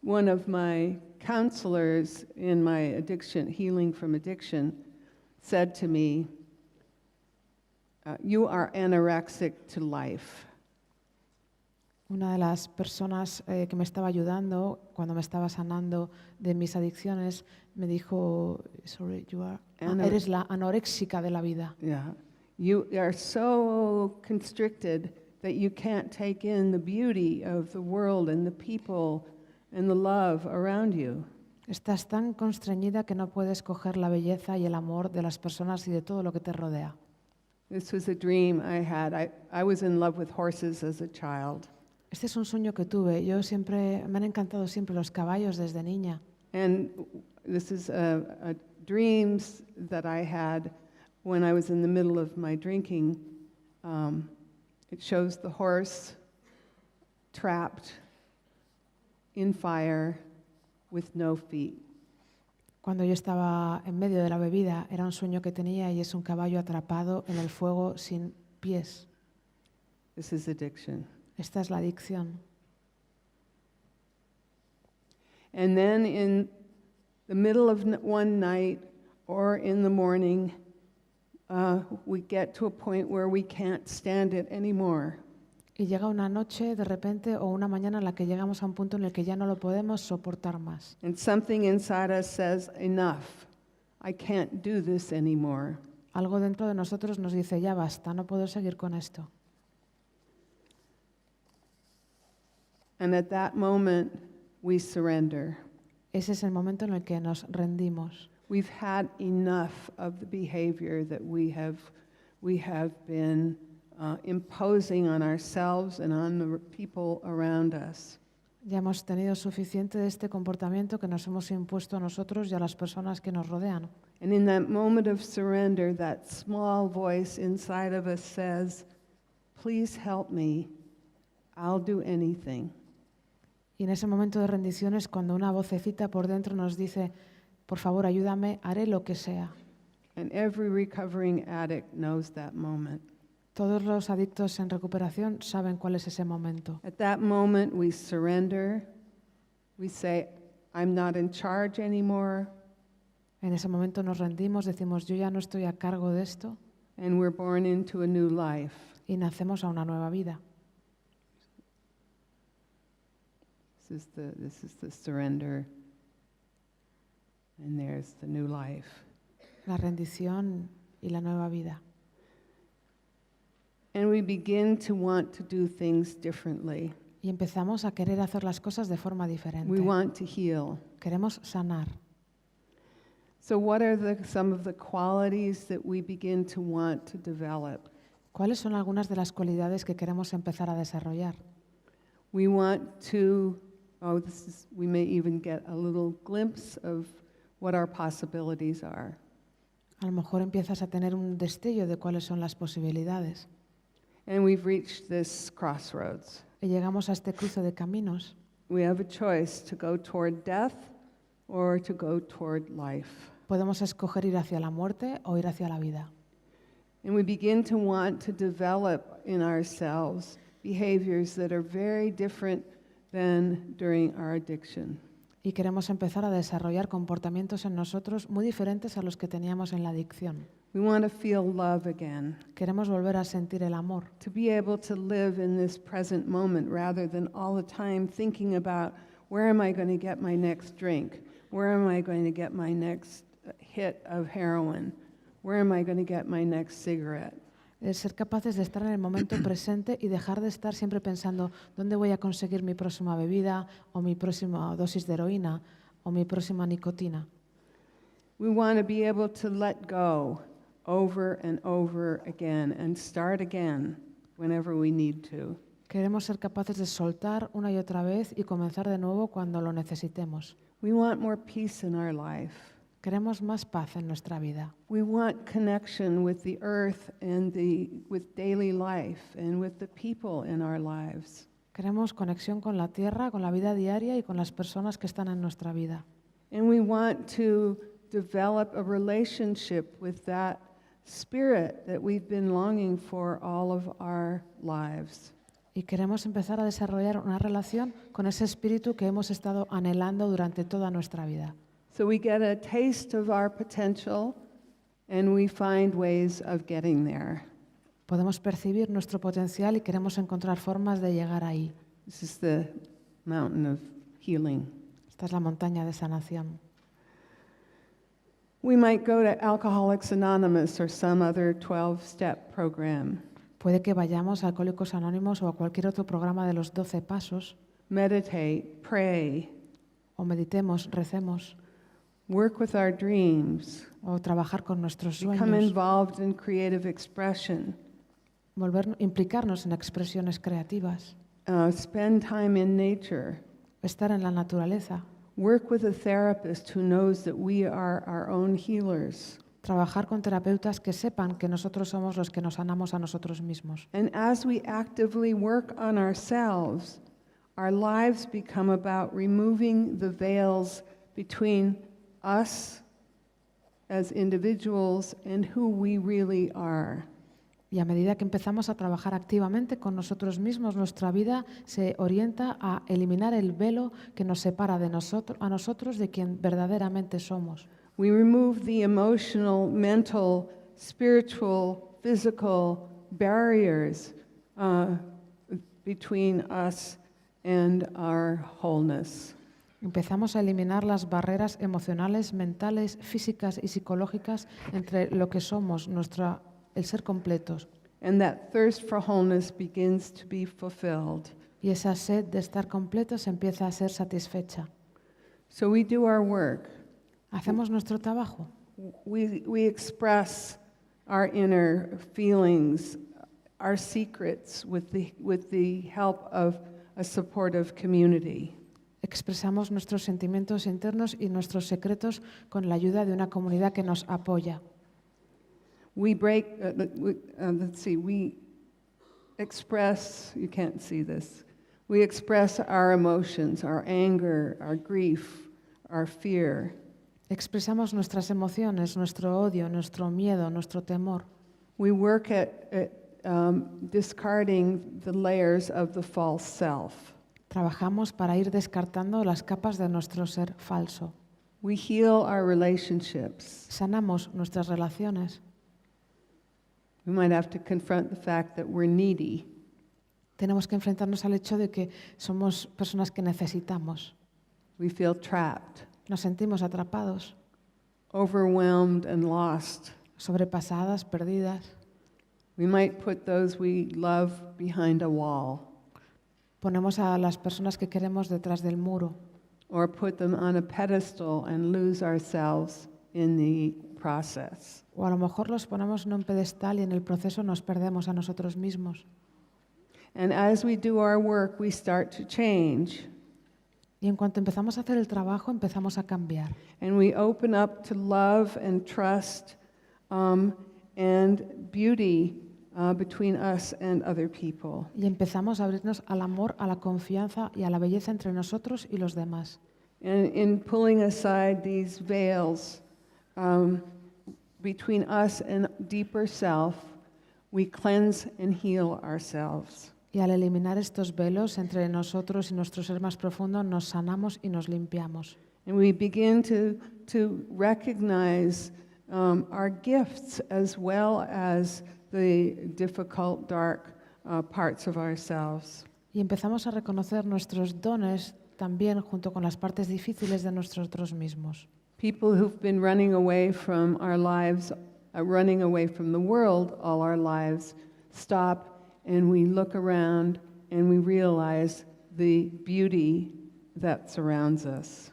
S5: One of my counselors in my addiction, healing from addiction, said to me, you are anorexic to life.
S4: Una de las personas que me estaba ayudando cuando me estaba sanando de mis adicciones me dijo, sorry, eres la anoréxica de la vida.
S5: Yeah. You are so constricted that you can't take in the beauty of the world and the people and the love around you.
S4: Estás tan constreñida que no puedes coger la belleza y el amor de las personas y de todo lo que te rodea.
S5: This was a dream I had. I was in love with horses as a child.
S4: Este es un sueño que tuve. Me han encantado siempre los caballos desde niña.
S5: And this is a dreams that I had when I was in the middle of my drinking. It shows the horse trapped in fire with no feet.
S4: Cuando yo estaba en medio de la bebida, era un sueño que tenía y es un caballo atrapado en el fuego sin pies.
S5: This is addiction.
S4: Esta es la adicción.
S5: And then in the middle of one night or in the morning, we get to a point where we can't stand it anymore.
S4: Y llega una noche de repente o una mañana en la que llegamos a un punto en el que ya no lo podemos soportar más.
S5: And something inside us says, enough. I can't do this anymore.
S4: Algo dentro de nosotros nos dice, ya basta, no puedo seguir con esto.
S5: And at that moment, we surrender.
S4: Ese es el momento en el que nos rendimos.
S5: We've had enough of the behavior that we have been imposing on ourselves and on the people around us.
S4: Ya hemos tenido suficiente de este comportamiento que nos hemos impuesto a nosotros y a las personas que nos rodean.
S5: And in that moment of surrender, that small voice inside of us says, please help me, I'll do anything.
S4: Y en ese momento de rendición es cuando una vocecita por dentro nos dice, por favor, ayúdame, haré lo que sea.
S5: And every recovering addict knows that moment.
S4: Todos los adictos en recuperación saben cuál es ese momento.
S5: At that moment, we surrender. We say, I'm not in charge anymore.
S4: En ese momento nos rendimos, decimos, yo ya no estoy a cargo de esto.
S5: And we're born into a new life.
S4: Y nacemos a una nueva vida.
S5: This is the surrender. And there's the new life.
S4: La rendición y la nueva vida.
S5: And we begin to want to do things differently.
S4: Y empezamos a querer hacer las cosas de forma diferente.
S5: We want to heal.
S4: Queremos sanar.
S5: So what are some of the qualities that we begin to want to develop?
S4: ¿Cuáles son algunas de las cualidades que queremos empezar a desarrollar?
S5: We want to, we may even get a little glimpse of what our possibilities are.
S4: A lo mejor empiezas a tener un destello de cuáles son las posibilidades.
S5: And we've reached this crossroads.
S4: Y llegamos a este cruce de caminos.
S5: We have a choice to go toward death or to go toward life.
S4: Podemos escoger ir hacia la muerte o ir hacia la vida.
S5: And we begin to want to develop in ourselves behaviors that are very different than during our addiction.
S4: Y queremos empezar a desarrollar comportamientos en nosotros muy diferentes a los que teníamos en la adicción.
S5: We want to feel love again.
S4: Queremos volver a sentir el amor.
S5: To be able to live in this present moment rather than all the time thinking about where am I going to get my next drink? Where am I going to get my next hit of heroin? Where am I going to get my next cigarette?
S4: Ser capaces de estar en el momento presente y dejar de estar siempre pensando dónde voy a conseguir mi próxima bebida o mi próxima dosis de heroína o mi próxima nicotina.
S5: We want to be able to let go over and over again and start again whenever we need to.
S4: Queremos ser capaces de soltar una y otra vez y comenzar de nuevo cuando lo necesitemos.
S5: We want more peace in our life.
S4: Queremos más paz en nuestra vida.
S5: We want connection with the earth and with daily life and with the people in our lives.
S4: Queremos conexión con la tierra, con la vida diaria y con las personas que están en nuestra vida.
S5: And we want to develop a relationship with that spirit that we've been longing for all of our lives.
S4: Y queremos empezar a desarrollar una relación con ese espíritu que hemos estado anhelando durante toda nuestra vida.
S5: So we get a taste of our potential and we find ways of getting there.
S4: Podemos percibir nuestro potencial y queremos encontrar formas de llegar ahí.
S5: This is the mountain of healing.
S4: Esta es la montaña de sanación.
S5: We might go to Alcoholics Anonymous or some other 12-step program.
S4: Puede que vayamos a Alcohólicos Anónimos o a cualquier otro programa de los 12 pasos,
S5: Meditate, pray,
S4: o meditemos, recemos,
S5: work with our dreams,
S4: o trabajar con nuestros
S5: become
S4: sueños,
S5: involved in creative expression,
S4: implicarnos en expresiones creativas,
S5: spend time in nature,
S4: estar en la naturaleza,
S5: work with a therapist who knows that we are our own healers.
S4: trabajar con terapeutas que sepan que nosotros somos los que nos sanamos a nosotros mismos.
S5: And as we actively work on ourselves, our lives become about removing the veils between us as individuals and who we really are.
S4: Y a medida que empezamos a trabajar activamente con nosotros mismos, nuestra vida se orienta a eliminar el velo que nos separa de nosotros de quien verdaderamente somos.
S5: We remove the emotional, mental, spiritual, physical barriers between us and our wholeness.
S4: Empezamos a eliminar las barreras emocionales, mentales, físicas y psicológicas entre lo que somos, el ser completos.
S5: And that thirst for wholeness begins to be fulfilled.
S4: Y esa sed de estar completos empieza a ser satisfecha.
S5: So we do our work.
S4: Hacemos nuestro trabajo.
S5: We express our inner feelings, our secrets with the help of a supportive community.
S4: Expresamos nuestros sentimientos internos y nuestros secretos con la ayuda de una comunidad que nos apoya.
S5: We express, you can't see this, we express our emotions, our anger, our grief, our fear.
S4: Expresamos nuestras emociones, nuestro odio, nuestro miedo, nuestro temor.
S5: We work at discarding the layers of the false self.
S4: Trabajamos para ir descartando las capas de nuestro ser falso.
S5: We heal our relationships.
S4: Sanamos nuestras relaciones.
S5: We might have to confront the fact that we're needy.
S4: Tenemos que enfrentarnos al hecho de que somos personas que necesitamos.
S5: We feel trapped,
S4: Nos sentimos atrapados,
S5: overwhelmed and lost.
S4: sobrepasadas, perdidas.
S5: We might put those we love behind a wall
S4: Ponemos a las personas que queremos detrás del muro
S5: or put them on a pedestal and lose ourselves in the process.
S4: o a lo mejor los ponemos en un pedestal y en el proceso nos perdemos a nosotros mismos.
S5: And as we do our work, we start to change.
S4: Y en cuanto empezamos a hacer el trabajo, empezamos a cambiar.
S5: And we open up to love and trust and beauty between us and other people.
S4: Y empezamos a abrirnos al amor, a la confianza y a la belleza entre nosotros y los demás.
S5: And in pulling aside these veils between us and deeper self, we cleanse and heal ourselves.
S4: Y al eliminar estos velos entre nosotros y nuestro ser más profundo, nos sanamos y nos limpiamos.
S5: And we begin to recognize our gifts as well as the difficult, dark parts of ourselves.
S4: Y empezamos a reconocer nuestros dones también junto con las partes difíciles de nosotros mismos.
S5: People who've been running away from our lives, running away from the world all our lives, stop and we look around and we realize the beauty that surrounds us.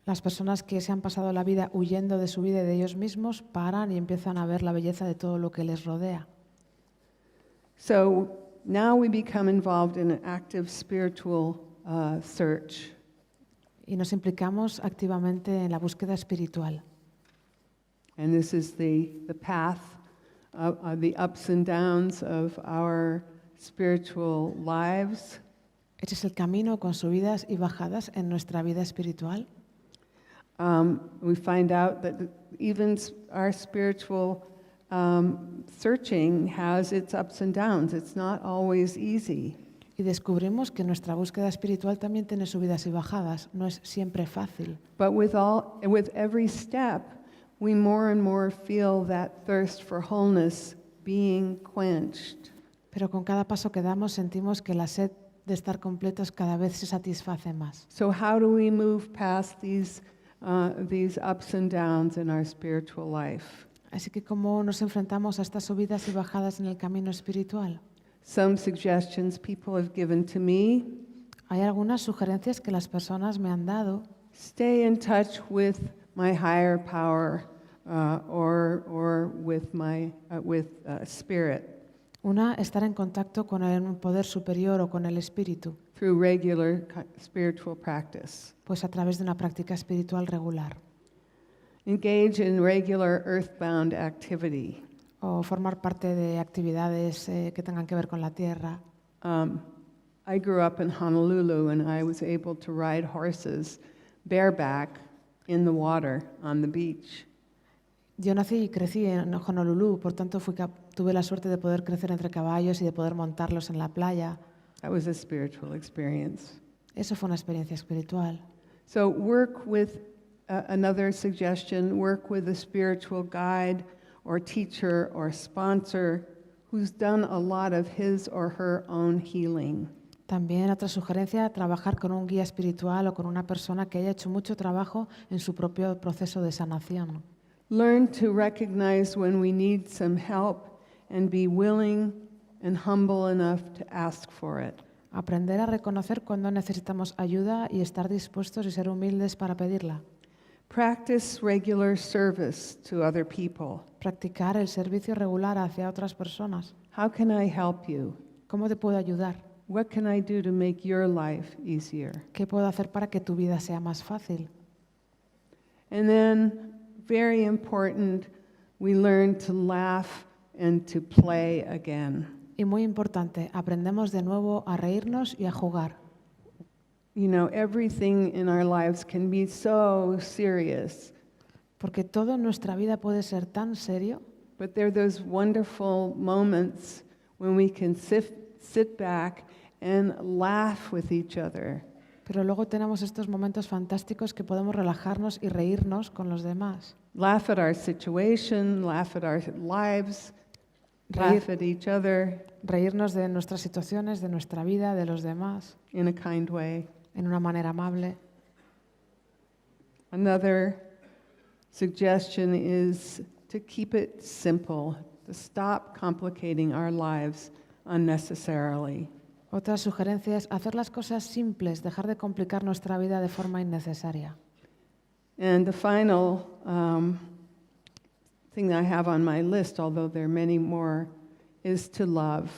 S4: Las personas que se han pasado la vida huyendo de su vida y de ellos mismos paran y empiezan a ver la belleza de todo lo que les rodea.
S5: So now we become involved in an active spiritual search.
S4: Y nos implicamos activamente en la búsqueda espiritual.
S5: And this is the path of the ups and downs of our spiritual lives.
S4: Este es el camino con subidas y bajadas en nuestra vida espiritual.
S5: We find out that even our spiritual searching has its ups and downs. It's not always easy.
S4: Y descubrimos que nuestra búsqueda espiritual también tiene subidas y bajadas. No es siempre fácil.
S5: But with every step, we more and more feel that thirst for wholeness being quenched.
S4: Pero con cada paso que damos sentimos que la sed de estar completos cada vez se satisface más.
S5: So how do we move past these ups and downs in our spiritual life?
S4: Así que ¿cómo nos enfrentamos a estas subidas y bajadas en el camino espiritual?
S5: Some suggestions people have given to me.
S4: Hay algunas sugerencias que las personas me han dado.
S5: Stay in touch with my higher power or with my spirit
S4: Una, estar en contacto con el poder superior o con el espíritu,
S5: through regular spiritual practice.
S4: pues a través de una práctica espiritual regular.
S5: Engage in regular earthbound activity.
S4: O formar parte de actividades que tengan que ver con la tierra.
S5: I grew up in Honolulu and I was able to ride horses bareback in the water on the beach.
S4: Yo nací y crecí en Honolulu, por tanto tuve la suerte de poder crecer entre caballos y de poder montarlos en la playa.
S5: That was a spiritual experience.
S4: Eso fue una experiencia espiritual.
S5: So work with another suggestion, work with a spiritual guide or teacher or sponsor who's done a lot of his or her own healing.
S4: También otra sugerencia, trabajar con un guía espiritual o con una persona que haya hecho mucho trabajo en su propio proceso de sanación.
S5: Learn to recognize when we need some help and be willing and humble enough to ask for it.
S4: Aprender a reconocer cuando necesitamos ayuda y estar dispuestos y ser humildes para pedirla.
S5: Practice regular service to other people.
S4: Practicar el servicio regular hacia otras personas.
S5: How can I help you?
S4: ¿Cómo te puedo ayudar?
S5: What can I do to make your life easier?
S4: ¿Qué puedo hacer para que tu vida sea más fácil?
S5: And then, very important, we learn to laugh and to play again.
S4: Y muy importante, aprendemos de nuevo a reírnos y a jugar.
S5: You know, everything in our lives can be so serious,
S4: Porque todo en nuestra vida puede ser tan serio,
S5: but there are those wonderful moments when we can sit back and laugh with each other.
S4: pero luego tenemos estos momentos fantásticos que podemos relajarnos y reírnos con los demás.
S5: Laugh at our situation, laugh at our lives, laugh at each other
S4: Reírnos de nuestras situaciones, de nuestra vida, de los demás,
S5: in a kind way.
S4: en una manera amable.
S5: Another suggestion is to keep it simple, to stop complicating our lives unnecessarily.
S4: Otra sugerencia es hacer las cosas simples, dejar de complicar nuestra vida de forma innecesaria.
S5: And the final thing that I have on my list, although there are many more, is to love.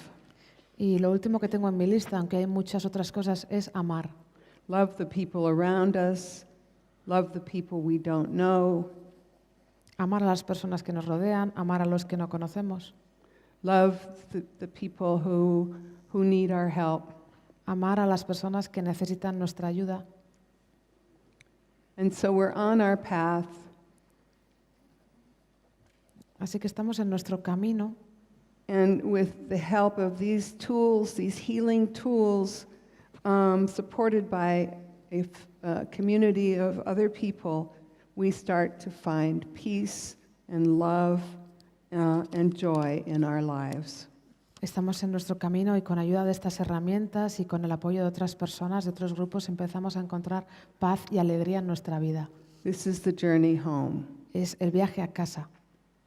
S4: Y lo último que tengo en mi lista, aunque hay muchas otras cosas, es amar.
S5: Love the people around us, love the people we don't know,
S4: Amar a las personas que nos rodean, amar a los que no conocemos,
S5: love the people who need our help.
S4: amar a las personas que necesitan nuestra ayuda.
S5: And so we're on our path.
S4: Así que estamos en nuestro camino
S5: And with the help of these tools, these healing tools, supported by a community of other people, we start to find peace and love and joy in our lives.
S4: Estamos en nuestro camino y con ayuda de estas herramientas y con el apoyo de otras personas, de otros grupos, empezamos a encontrar paz y alegría en nuestra vida.
S5: This is the journey home.
S4: Es el viaje a casa.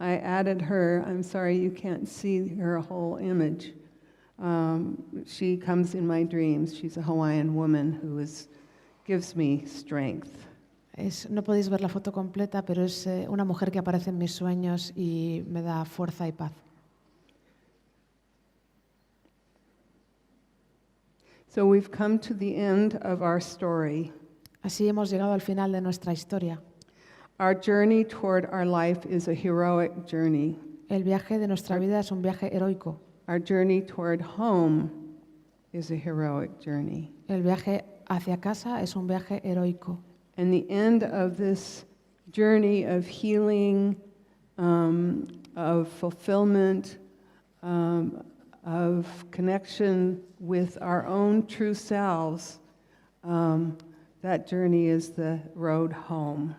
S5: I added her, I'm sorry you can't see her whole image. She comes in my dreams. She's a Hawaiian woman who gives me strength.
S4: No podéis ver la foto completa, pero es una mujer que aparece en mis sueños y me da fuerza y paz.
S5: So we've come to the end of our story.
S4: Así hemos llegado al final de nuestra historia.
S5: Our journey toward our life is a heroic journey.
S4: El viaje de nuestra vida es un viaje heroico.
S5: Our journey toward home is a heroic journey.
S4: El viaje hacia casa es un viaje heroico.
S5: And the end of this journey of healing, of fulfillment, of connection with our own true selves, that journey is the road home.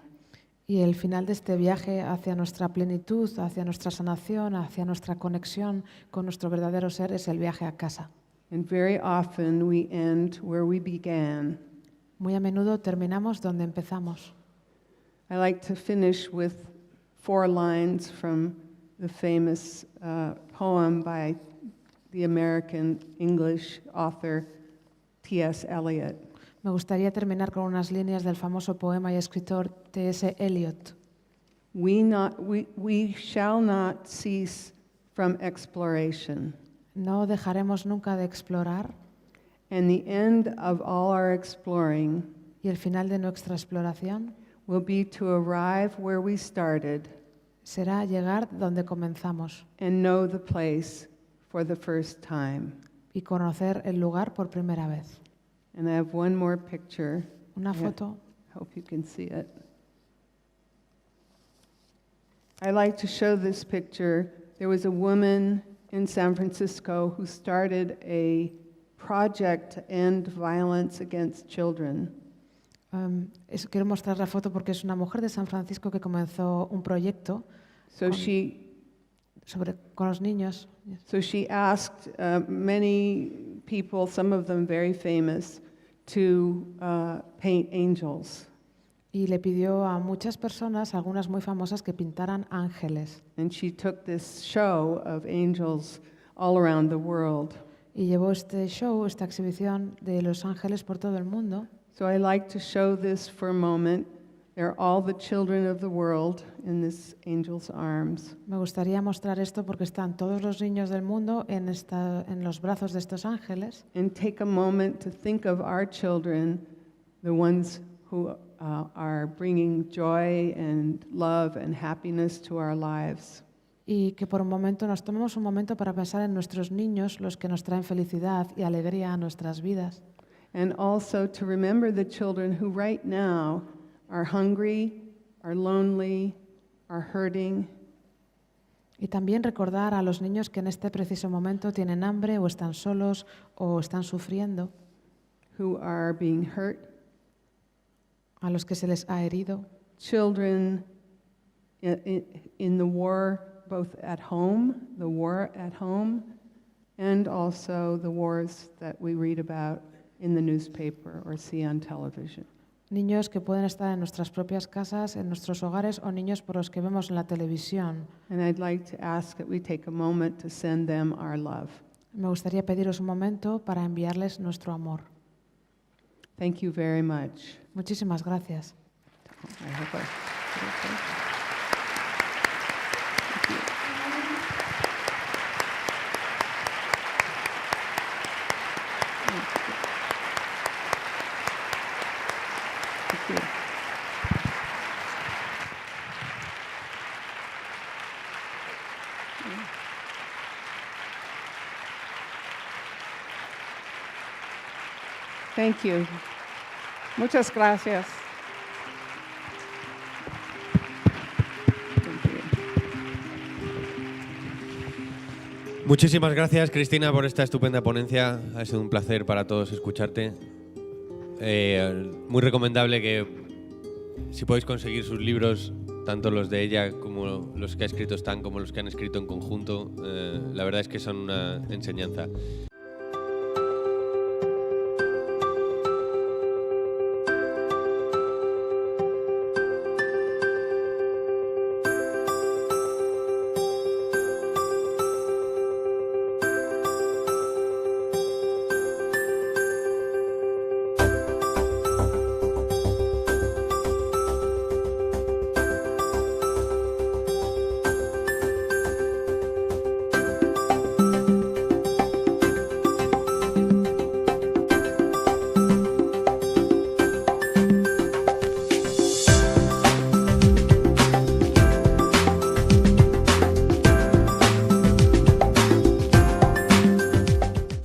S4: Y el final de este viaje hacia nuestra plenitud, hacia nuestra sanación, hacia nuestra conexión con nuestro verdadero ser es el viaje a casa.
S5: And very often we end where we began.
S4: Muy a menudo terminamos donde empezamos.
S5: I like to finish with 4 lines from the famous poem by the American English author T.S. Eliot.
S4: Me gustaría terminar con unas líneas del famoso poema y escritor T.S. Eliot.
S5: We shall not cease from exploration.
S4: No dejaremos nunca de explorar,
S5: And the end of all our exploring
S4: y el final de nuestra exploración
S5: will be to arrive where we started
S4: será llegar donde comenzamos
S5: and know the place for the first time.
S4: y conocer el lugar por primera vez.
S5: And I have one more picture.
S4: Una foto.
S5: Hope you can see it. I like to show this picture. There was a woman in San Francisco who started a project to end violence against children.
S4: Quiero mostrar la foto porque es una mujer de San Francisco que comenzó un proyecto con los niños.
S5: So she asked many people, some of them very famous, to paint angels.
S4: Y le pidió a muchas personas, algunas muy famosas, que pintaran ángeles.
S5: And she took this show of angels all around the world.
S4: Y llevó este show, esta exhibición de los ángeles por todo el mundo.
S5: So I like to show this for a moment. They're all the children of the world in this angel's arms.
S4: Me gustaría mostrar esto porque están todos los niños del mundo en los brazos de estos ángeles.
S5: And take a moment to think of our children, the ones who are bringing joy and love and happiness to our lives.
S4: Y que por un momento nos tomemos un momento para pensar en nuestros niños, los que nos traen felicidad y alegría a nuestras vidas.
S5: And also to remember the children who right now are hungry, are lonely, are hurting.
S4: Y también recordar a los niños que en este preciso momento tienen hambre o están solos o están sufriendo.
S5: Who are being hurt.
S4: A los que se les ha herido.
S5: Children in the war, both at home, the war at home, and also the wars that we read about in the newspaper or see on television.
S4: Niños que pueden estar en nuestras propias casas, en nuestros hogares, o niños por los que vemos en la televisión.
S5: And I'd like to ask that we take a moment to send them our love.
S4: Me gustaría pediros un momento para enviarles nuestro amor.
S5: Thank you very much.
S4: Muchísimas gracias.
S5: I hope I- Thank you. Thank you. Muchas gracias.
S2: Muchísimas gracias, Cristina, por esta estupenda ponencia. Ha sido un placer para todos escucharte. Muy recomendable que, si podéis conseguir sus libros, tanto los de ella como los que ha escrito Stan, como los que han escrito en conjunto, la verdad es que son una enseñanza.